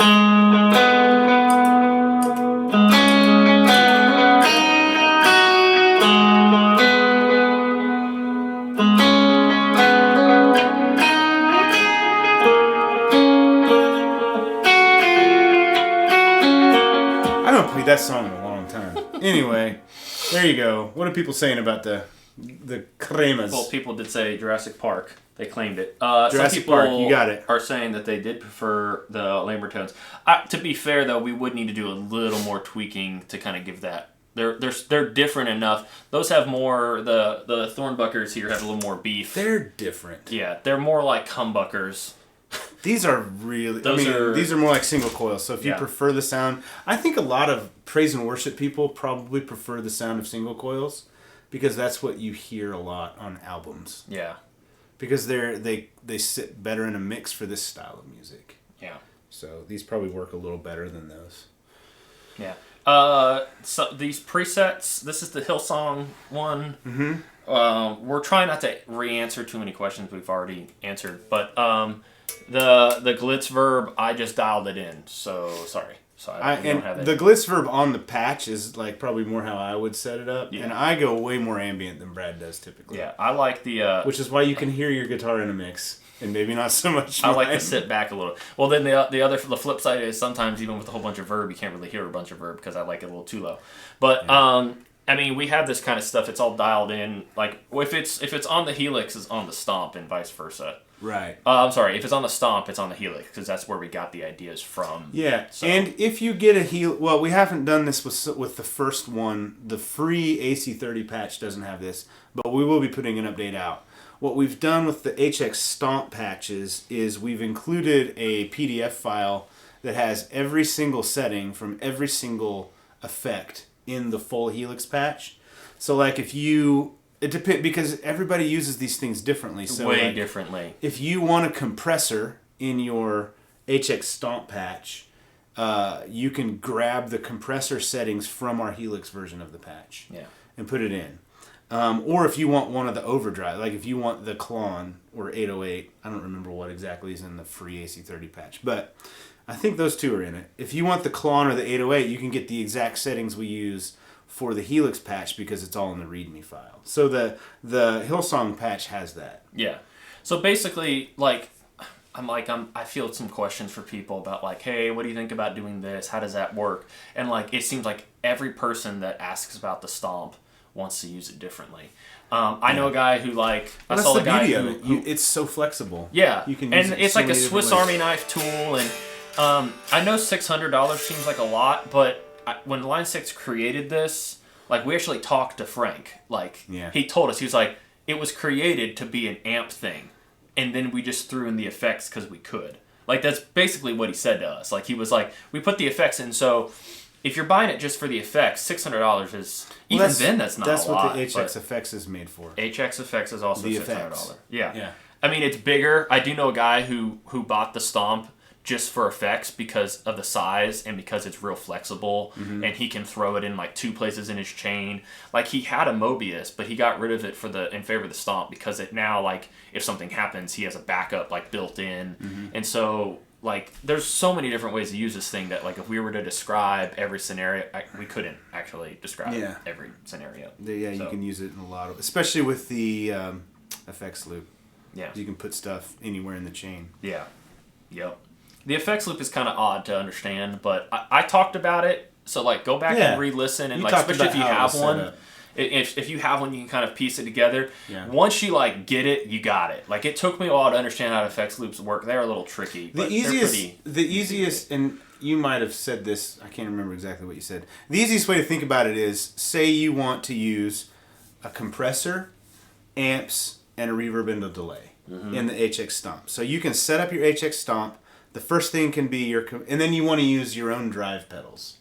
haven't played that song in a long time. Anyway, there you go. What are people saying about the cremas? Well, people did say Jurassic Park. They claimed it. Jurassic Park, you got it. Are saying that they did prefer the Lambert tones. To be fair, though, we would need to do a little more tweaking to kind of give that. They're different enough. Those have more. The Thornbuckers here have a little more beef. They're different. Yeah, they're more like humbuckers. These are really. These are more like single coils. So if you prefer the sound, I think a lot of praise and worship people probably prefer the sound of single coils because that's what you hear a lot on albums. Yeah. Because they sit better in a mix for this style of music. Yeah. So these probably work a little better than those. Yeah. So these presets, this is the Hillsong one. Mm-hmm. We're trying not to re-answer too many questions we've already answered, but the glitz verb, I just dialed it in. So sorry. So I don't have it. The glitz verb on the patch is like probably more how I would set it up, yeah. and I go way more ambient than Brad does typically. Yeah, I like the which is why you can hear your guitar in a mix, and maybe not so much. I like to sit back a little. Well, then the flip side is sometimes even with a whole bunch of verb, you can't really hear a bunch of verb because I like it a little too low. But I mean, we have this kind of stuff. It's all dialed in. Like if it's on the Helix, it's on the Stomp, and vice versa. Right. I'm sorry. If it's on the Stomp, it's on the Helix because that's where we got the ideas from. Yeah. So. And if you get a Helix, well, we haven't done this with the first one. The free AC30 patch doesn't have this, but we will be putting an update out. What we've done with the HX Stomp patches is we've included a PDF file that has every single setting from every single effect in the full Helix patch. So like if you... It depends because everybody uses these things differently. So way differently. If you want a compressor in your HX Stomp patch, you can grab the compressor settings from our Helix version of the patch and put it in. Or if you want one of the Overdrive, like if you want the Klon or 808, I don't remember what exactly is in the free AC30 patch, but I think those two are in it. If you want the Klon or the 808, you can get the exact settings we use for the Helix patch because it's all in the README file. So the Hillsong patch has that. Yeah. So basically, like, I feel some questions for people about like, hey, what do you think about doing this? How does that work? And like, it seems like every person that asks about the Stomp wants to use it differently. I know a guy who like I saw the guy who it's so flexible. Yeah, you can use it's like a Swiss Army knife tool, and I know $600 seems like a lot, but when Line 6 created this, like we actually talked to Frank. Like he told us, he was like, it was created to be an amp thing, and then we just threw in the effects because we could. Like that's basically what he said to us. Like he was like, we put the effects in, so if you're buying it just for the effects, $600 is that's not a lot. That's what the HX Effects is made for. HX Effects is also $600. Yeah. I mean, it's bigger. I do know a guy who bought the Stomp just for effects because of the size and because it's real flexible and he can throw it in like two places in his chain. Like he had a Mobius, but he got rid of it in favor of the Stomp because it now like if something happens, he has a backup like built in. And so like there's so many different ways to use this thing that like if we were to describe every scenario, we couldn't actually describe every scenario. You can use it in a lot of, especially with the effects loop. Yeah, you can put stuff anywhere in the chain. Yeah, yep. The effects loop is kind of odd to understand, but I talked about it. So like go back and re-listen, and like especially if you have one. If you have one, you can kind of piece it together. Yeah. Once you like get it, you got it. Like it took me a while to understand how effects loops work. They're a little tricky. The easiest, and you might have said this. I can't remember exactly what you said. The easiest way to think about it is, say you want to use a compressor, amps, and a reverb and a delay in the HX Stomp. So you can set up your HX Stomp. The first thing can be and then you want to use your own drive pedals,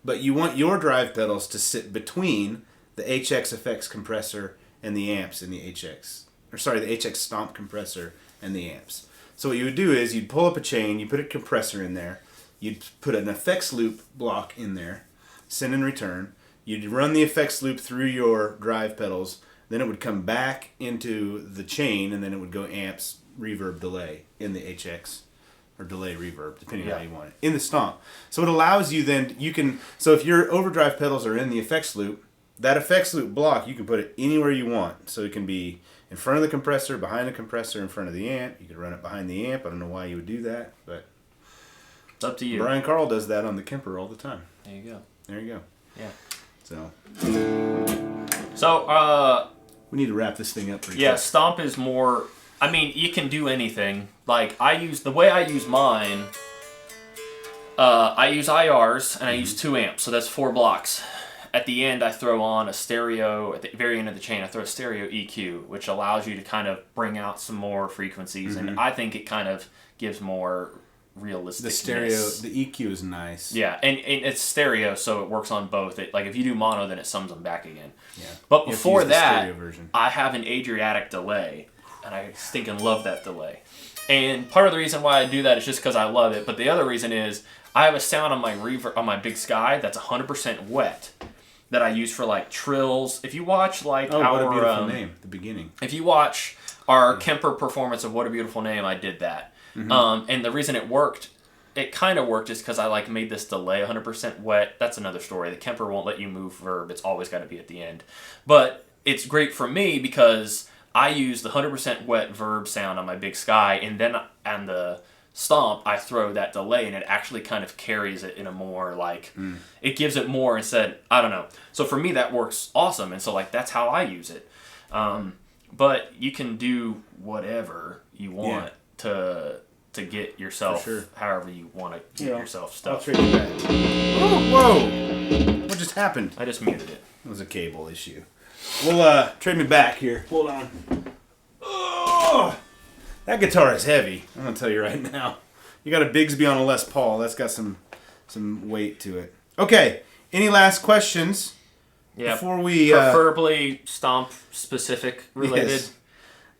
but you want your drive pedals to sit between the HX Effects compressor and the amps in the the HX Stomp compressor and the amps. So what you would do is you'd pull up a chain, you put a compressor in there, you'd put an effects loop block in there, send and return, you'd run the effects loop through your drive pedals, then it would come back into the chain, and then it would go amps, reverb, delay in the HX, or delay reverb, depending on how you want it, in the Stomp. So it allows you then, so if your overdrive pedals are in the effects loop, that effects loop block, you can put it anywhere you want. So it can be in front of the compressor, behind the compressor, in front of the amp. You could run it behind the amp. I don't know why you would do that, but it's up to you. Brian Carl does that on the Kemper all the time. There you go. There you go. Yeah. So we need to wrap this thing up pretty quick. Stomp is more. I mean, you can do anything. Like the way I use mine. I use IRs and I use 2 amps, so that's 4 blocks. At the end, I throw on a stereo. At the very end of the chain, I throw a stereo EQ, which allows you to kind of bring out some more frequencies, and I think it kind of gives more realisticness. The stereo, the EQ is nice. Yeah, and it's stereo, so it works on both. Like if you do mono, then it sums them back again. Yeah. But before that, version. I have an Adriatic delay, and I stinking love that delay. And part of the reason why I do that is just because I love it. But the other reason is I have a sound on my reverb on my Big Sky that's 100% wet that I use for like trills. If you watch like What a Beautiful Name, the beginning. If you watch our Kemper performance of What a Beautiful Name, I did that. And the reason it worked, it kind of worked just because I like made this delay 100% wet. That's another story. The Kemper won't let you move verb. It's always got to be at the end. But it's great for me because I use the 100% wet verb sound on my Big Sky, and then on the Stomp, I throw that delay, and it actually kind of carries it in a more, like, it gives it more instead, I don't know. So for me, that works awesome, and so, like, that's how I use it. But you can do whatever you want to get yourself, however you want to get yourself stuff. I'll trade you back. Oh, whoa! What just happened? I just muted it. It was a cable issue. We'll trade me back here. Hold on. Oh, that guitar is heavy. I'm gonna tell you right now. You got a Bigsby on a Les Paul. That's got some weight to it. Okay. Any last questions? Yeah. Before we preferably Stomp specific related.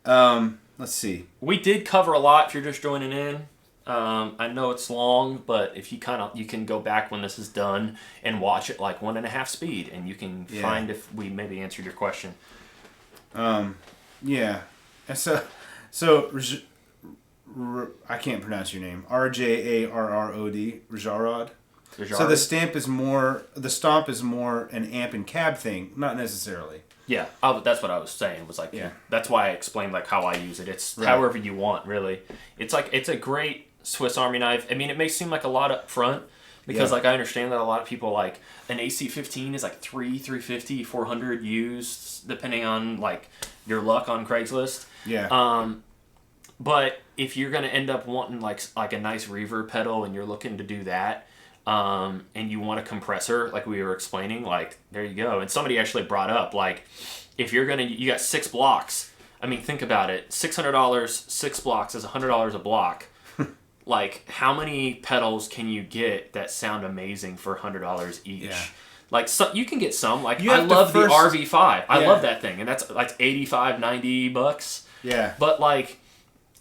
Yes. Let's see. We did cover a lot. If you're just joining in, I know it's long, but if you can go back when this is done and watch it like 1.5 speed, and you can find if we maybe answered your question. Yeah. So I can't pronounce your name. RJARROD. Rajarod. So the Stomp is more an amp and cab thing, not necessarily. Yeah, that's what I was saying. Was like, that's why I explained like how I use it. It's however you want, really. It's like it's a great Swiss Army knife. I mean, it may seem like a lot up front because like I understand that a lot of people like an AC-15 is like $350, $400 used depending on like your luck on Craigslist. Yeah. But if you're gonna end up wanting like a nice reverb pedal and you're looking to do that. And you want a compressor, like we were explaining, like, there you go. And somebody actually brought up, like, if you got 6 blocks. I mean, think about it. $600, 6 blocks is $100 a block. Like, how many pedals can you get that sound amazing for $100 each? Yeah. Like, so, you can get some. Like, I love the RV5. I love that thing. And that's, like, $85, $90. Yeah. But, like,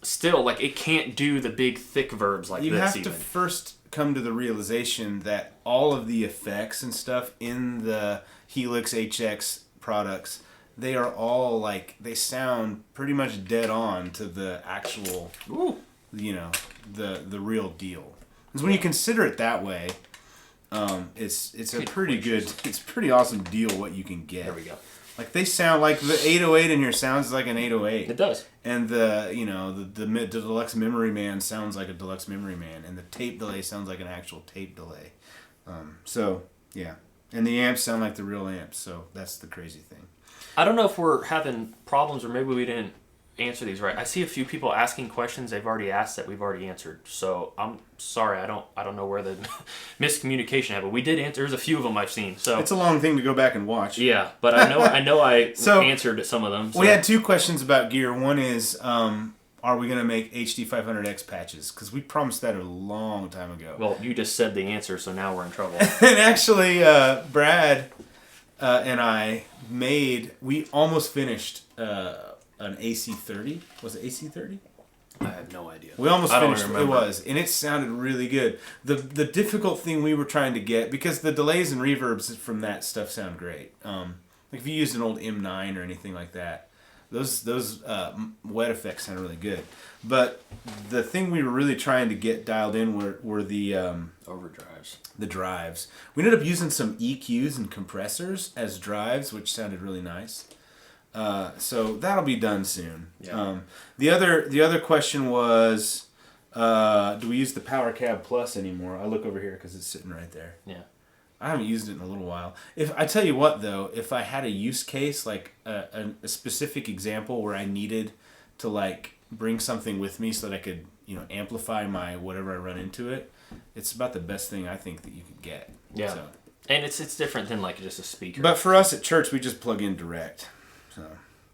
still, like, it can't do the big, thick verbs like this. You have to first come to the realization that all of the effects and stuff in the Helix HX products, they are all like, they sound pretty much dead on to the actual, the real deal. Because when you consider it that way, it's a pretty awesome deal what you can get. There we go. Like they sound like the 808 in here sounds like an 808. It does. And the Deluxe Memory Man sounds like a Deluxe Memory Man, and the tape delay sounds like an actual tape delay. So yeah, and the amps sound like the real amps. So that's the crazy thing. I don't know if we're having problems, or maybe we didn't answer these right. I see a few people asking questions they've already asked that we've already answered. So I'm sorry, I don't know where the miscommunication happened. We did answer. There's a few of them I've seen. So it's a long thing to go back and watch. Yeah, but I know I answered some of them. So. We had 2 questions about gear. One is, are we going to make HD 500X patches? Because we promised that a long time ago. Well, you just said the answer, so now we're in trouble. And actually, Brad and I we almost finished an AC-30. Was it AC-30? I have no idea. We almost finished. It was, and it sounded really good. The difficult thing we were trying to get, because the delays and reverbs from that stuff sound great. Like if you used an old M9 or anything like that, those wet effects sound really good. But the thing we were really trying to get dialed in were the overdrives. The drives. We ended up using some EQs and compressors as drives, which sounded really nice. So that'll be done soon. Yeah. The other question was, do we use the Power Cab Plus anymore? I look over here because it's sitting right there. Yeah. I haven't used it in a little while. If I tell you what, though, if I had a use case, like a specific example where I needed to like bring something with me so that I could, amplify my whatever I run into it, it's about the best thing I think that you could get. Yeah. So. And it's different than like just a speaker. But for us at church, we just plug in direct. So.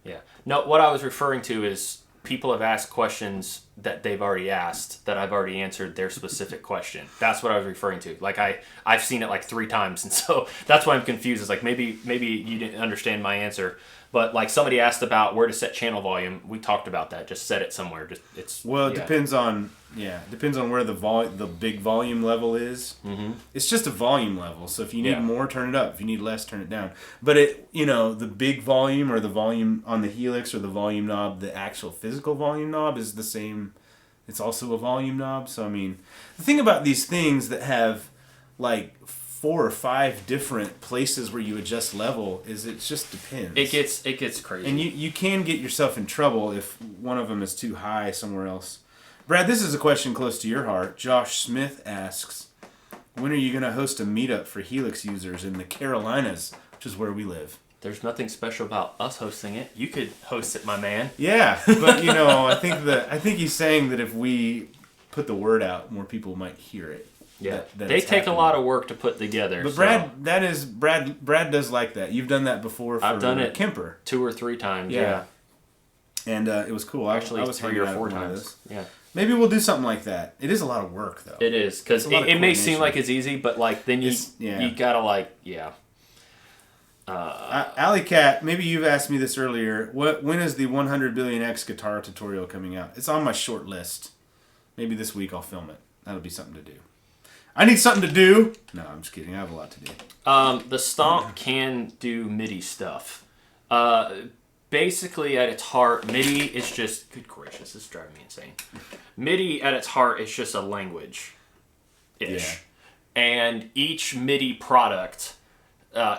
Yeah. No, what I was referring to is people have asked questions that they've already asked that I've already answered their specific question. That's what I was referring to. Like I've seen it like 3 times, and so that's why I'm confused. It's like maybe you didn't understand my answer, but like somebody asked about where to set channel volume. We talked about that. Just set it somewhere. Depends on where the big volume level is. Mm-hmm. It's just a volume level. So if you need more, turn it up. If you need less, turn it down. But the big volume or the volume on the Helix or the volume knob, the actual physical volume knob is the same. It's also a volume knob. So I mean, the thing about these things that have like 4 or 5 different places where you adjust level is it just depends. It gets crazy. And you can get yourself in trouble if one of them is too high somewhere else. Brad, this is a question close to your heart. Josh Smith asks, when are you going to host a meetup for Helix users in the Carolinas, which is where we live? There's nothing special about us hosting it. You could host it, my man. Yeah, but I think he's saying that if we put the word out, more people might hear it. Yeah, they take a lot of work to put together. But Brad does like that. You've done that before. I've done it Kemper 2 or 3 times. Yeah. And it was cool. Actually, I was 3 or 4 times. Yeah. Maybe we'll do something like that. It is a lot of work, though. It is, because it may seem like it's easy, but like then you gotta Alley Cat, maybe you've asked me this earlier. When is the 100 billion X guitar tutorial coming out? It's on my short list. Maybe this week I'll film it. That'll be something to do. I need something to do. No, I'm just kidding. I have a lot to do. The Stomp can do MIDI stuff. Basically, at its heart, MIDI is just... Good gracious, this is driving me insane. MIDI, at its heart, is just a language-ish. Yeah. And each MIDI product,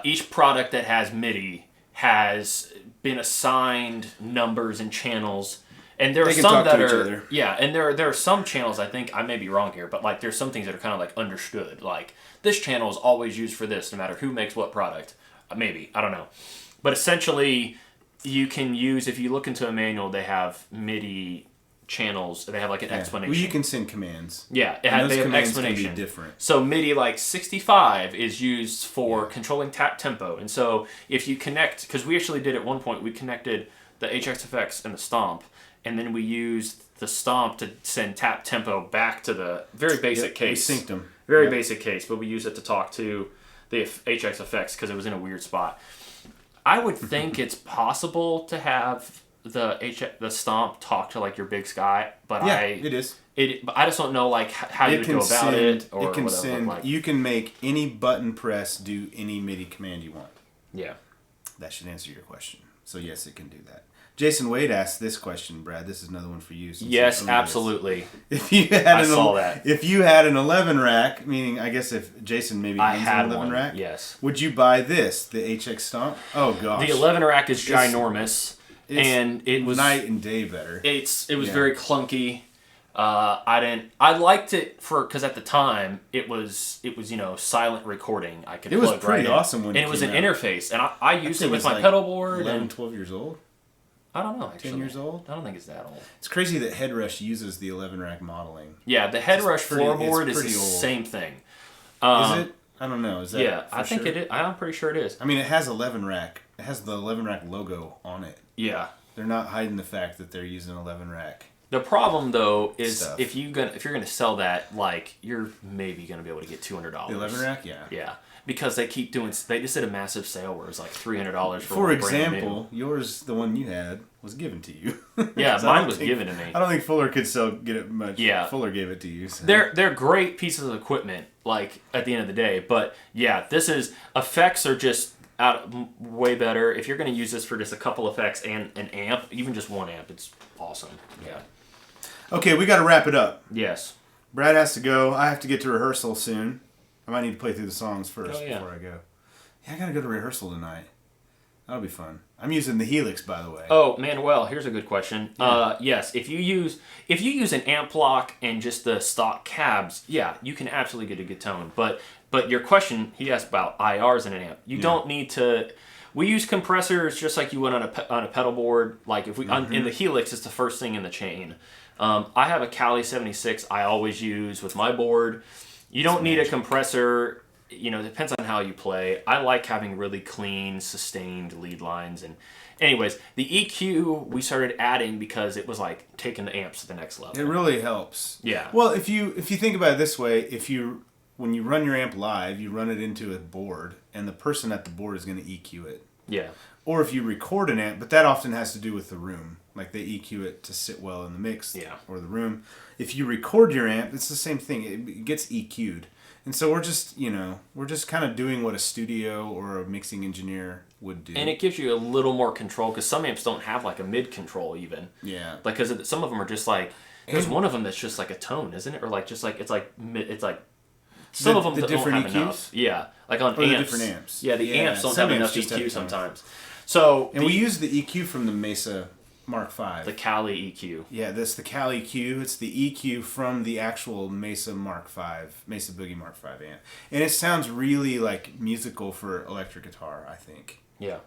each product that has MIDI has been assigned numbers and channels. And there are some that are... Yeah, and there are some channels, I think, I may be wrong here, but like there's some things that are kind of like understood. Like, this channel is always used for this, no matter who makes what product. Maybe, I don't know. But essentially... You can use, if you look into a manual, they have MIDI channels. They have like an explanation. Well, you can send commands. Yeah, they have explanation. Can be different. So MIDI like 65 is used for controlling tap tempo. And so if you connect, because we actually did at one point, we connected the HXFX and the Stomp, and then we used the Stomp to send tap tempo back to the very basic case. We synced them. Very basic case, but we used it to talk to the HXFX because it was in a weird spot. I would think it's possible to have the Stomp talk to like your Big Sky, but it is. But I just don't know like how you would go about it or whatever. You can make any button press do any MIDI command you want. Yeah, that should answer your question. So yes, it can do that. Jason Wade asked this question, Brad. This is another one for you. Yes, absolutely. If you had an 11 rack, meaning I guess if Jason maybe owns an 11 rack, yes. Would you buy this, the HX Stomp? Oh gosh. The 11 rack is ginormous, and it was night and day better. It was very clunky. I liked it because at the time it was silent recording. I could. It was pretty awesome when it was an interface, and I used it with my pedal board. 11, 12 years old. I don't know, actually. 10 years old? I don't think it's that old. It's crazy that Headrush uses the 11 rack modeling. Yeah, the Headrush floorboard is the same thing. Is it? I don't know. Is that? Yeah, I think it is. I'm pretty sure it is. I mean, it has 11 rack. It has the 11 rack logo on it. Yeah. They're not hiding the fact that they're using 11 rack. The problem though is if you're gonna sell that, like you're maybe gonna be able to get $200. The 11 rack, yeah. Yeah. Because they keep doing, they just did a massive sale where it was like $300 for example, yours, the one you had, was given to you. Yeah, mine was given to me. I don't think Fuller could get it much. Yeah. Fuller gave it to you. So. They're great pieces of equipment, like, at the end of the day. But, yeah, effects are just way better. If you're going to use this for just a couple effects and an amp, even just one amp, it's awesome. Yeah. Okay, we got to wrap it up. Yes. Brad has to go. I have to get to rehearsal soon. I might need to play through the songs first before I go. Yeah, I got to go to rehearsal tonight. That'll be fun. I'm using the Helix, by the way. Oh, Manuel, here's a good question. Yeah. Yes, if you use an amp block and just the stock cabs, yeah, you can absolutely get a good tone. But your question, he asked about IRs in an amp. You don't need to. We use compressors just like you would on a pedal board. Like if we in the Helix, it's the first thing in the chain. I have a Cali 76 I always use with my board. You don't need a compressor. You know, it depends on how you play. I like having really clean, sustained lead lines. And anyways, the EQ we started adding because it was like taking the amps to the next level. It really helps. Yeah. Well, if you think about it this way, when you run your amp live, you run it into a board, and the person at the board is going to EQ it. Yeah. Or if you record an amp, but that often has to do with the room. Like they EQ it to sit well in the mix or the room. If you record your amp, it's the same thing. It gets EQ'd. And so we're just kind of doing what a studio or a mixing engineer would do. And it gives you a little more control because some amps don't have like a mid control even. Yeah. Like because some of them are just like there's one of them that's just like a tone, isn't it? Or like just like it's like some of them don't have EQs? enough. Yeah. Like on or amps. The different amps. Yeah, the amps don't some have enough amps EQ sometimes. So we use the EQ from the Mesa Mark V. The Cali EQ. Yeah, that's the Cali EQ. It's the EQ from the actual Mesa Mark V, Mesa Boogie Mark V amp. And it sounds really like musical for electric guitar, I think. Yeah.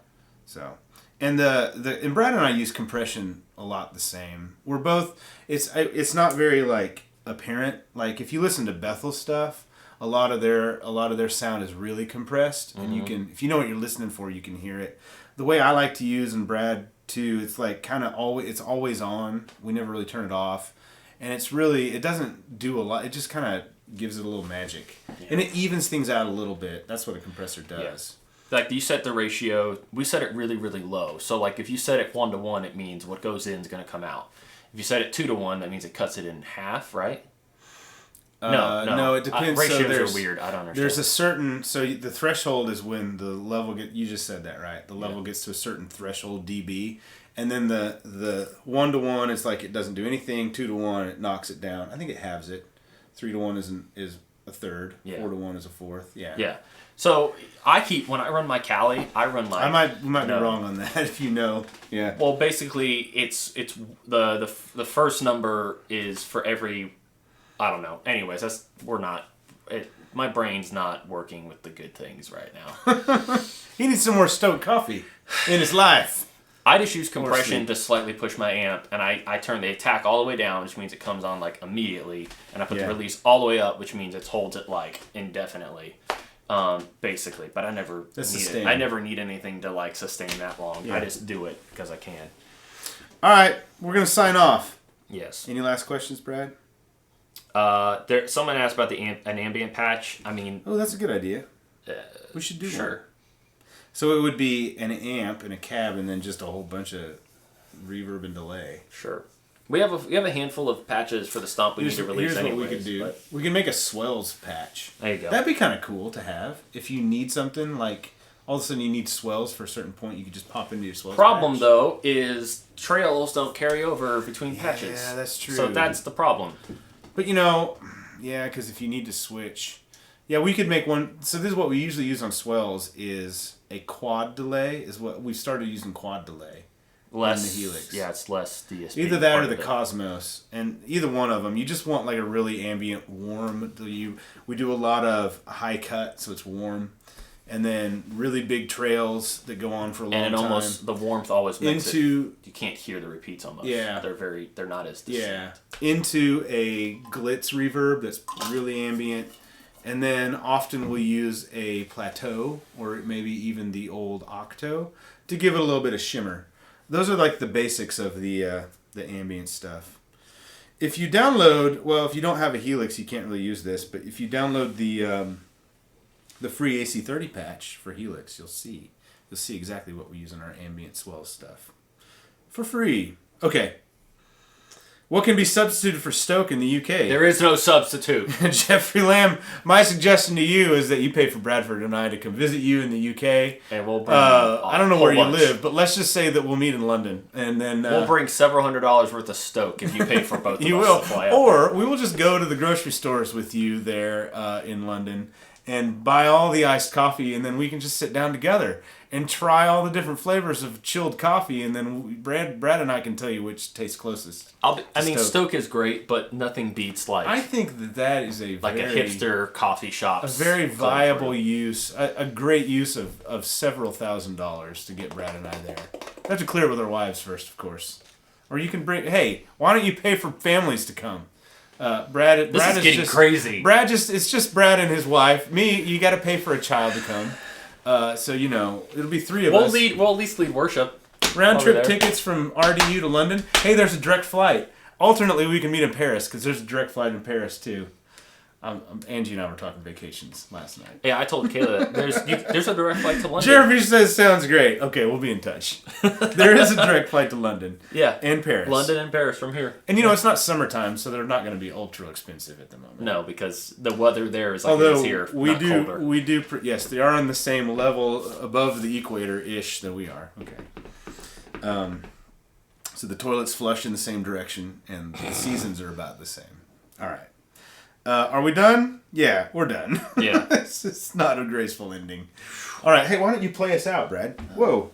So, and and Brad and I use compression a lot the same. We're both, it's not very like apparent. Like if you listen to Bethel stuff, a lot of their sound is really compressed, and you can, if you know what you're listening for, you can hear it. The way I like to use, and Brad too, it's like kind of always on. We never really turn it off, and it doesn't do a lot. It just kind of gives it a little magic, and it evens things out a little bit. That's what a compressor does. Yeah. Like you set the ratio, we set it really, really low. So like if you set it 1-to-1, it means what goes in is going to come out. If you set it 2-to-1, that means it cuts it in half, right? No, it depends. Ratios are weird. I don't understand. There's a certain, the threshold is when the level you just said that, right? The level gets to a certain threshold dB, and then the 1-to-1 is like it doesn't do anything. 2-to-1 it knocks it down. I think it halves it. 3-to-1 is a third. 4-to-1 is a fourth. Yeah. Yeah. So when I run my Cali, I run like we might be wrong on that if you know. Yeah. Well, basically, it's the first number is for every. I don't know. Anyways, my brain's not working with the good things right now. He needs some more Stoke coffee in his life. I just use compression to slightly push my amp, and I turn the attack all the way down, which means it comes on like immediately, and I put the release all the way up, which means it holds it like indefinitely, basically. But I never need anything to like sustain that long. Yeah. I just do it because I can. All right, we're gonna sign off. Yes. Any last questions, Brad? Someone asked about an ambient patch. I mean, that's a good idea. We should do that. Sure. So it would be an amp and a cab, and then just a whole bunch of reverb and delay. Sure. We have a handful of patches for the Stomp we need to release. Here's what we could do. We can make a swells patch. There you go. That'd be kind of cool to have. If you need something like all of a sudden you need swells for a certain point, you could just pop into your swells. Problem patch. though is trails don't carry over between patches. Yeah, that's true. So that's the problem. But because if you need to switch, we could make one. So this is what we usually use on swells is a quad delay. Is what we've started using quad delay. Less in the Helix. Yeah, it's less DSP. Either that or the Cosmos, and either one of them. You just want like a really ambient, warm. We do a lot of high cut, so it's warm, and then really big trails that go on for a long time. And almost the warmth always makes you can't hear the repeats almost. Yeah, they're not as distinct. Yeah, into a glitz reverb that's really ambient. And then often we'll use a plateau or maybe even the old octo to give it a little bit of shimmer. Those are like the basics of the ambient stuff. If you download, if you don't have a Helix, you can't really use this. But if you download the free AC30 patch for Helix, you'll see exactly what we use in our ambient swell stuff for free. Okay. What can be substituted for Stoke in the UK? There is no substitute. Jeffrey Lamb, my suggestion to you is that you pay for Bradford and I to come visit you in the UK. And we'll bring I don't know where you live, but let's just say that we'll meet in London. And then we'll bring several $100s worth of Stoke if you pay for both of us. You will. Or we will just go to the grocery stores with you there in London. and buy all the iced coffee, and then we can just sit down together and try all the different flavors of chilled coffee, and then Brad and I can tell you which tastes closest. Stoke is great, but nothing beats I think that is a hipster coffee shop. A very viable use, a great use of several $1,000s to get Brad and I there. We have to clear it with our wives first, of course. Or you can bring. Hey, why don't you pay for families to come? Brad is getting crazy. It's just Brad and his wife. Me, you got to pay for a child to come. So it'll be 3 of us. We'll at least lead worship. Round trip tickets from RDU to London. Hey, there's a direct flight. Alternately, we can meet in Paris because there's a direct flight in Paris too. Angie and I were talking vacations last night. Yeah, I told Kayla there's a direct flight to London. Jeremy says sounds great. Okay, we'll be in touch. There is a direct flight to London. Yeah, and Paris. London and Paris from here. And it's not summertime, so they're not going to be ultra expensive at the moment. No, because the weather there is like it is here. Yes, they are on the same level above the equator ish that we are. Okay. So the toilets flush in the same direction, and the seasons are about the same. All right. Are we done? Yeah, we're done. Yeah. It's not a graceful ending. All right. Hey, why don't you play us out, Brad? Whoa.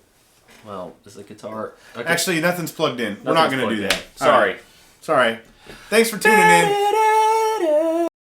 Well, is the guitar... Okay. Actually, nothing's plugged in. We're not going to do that. Sorry. Sorry. Thanks for tuning in.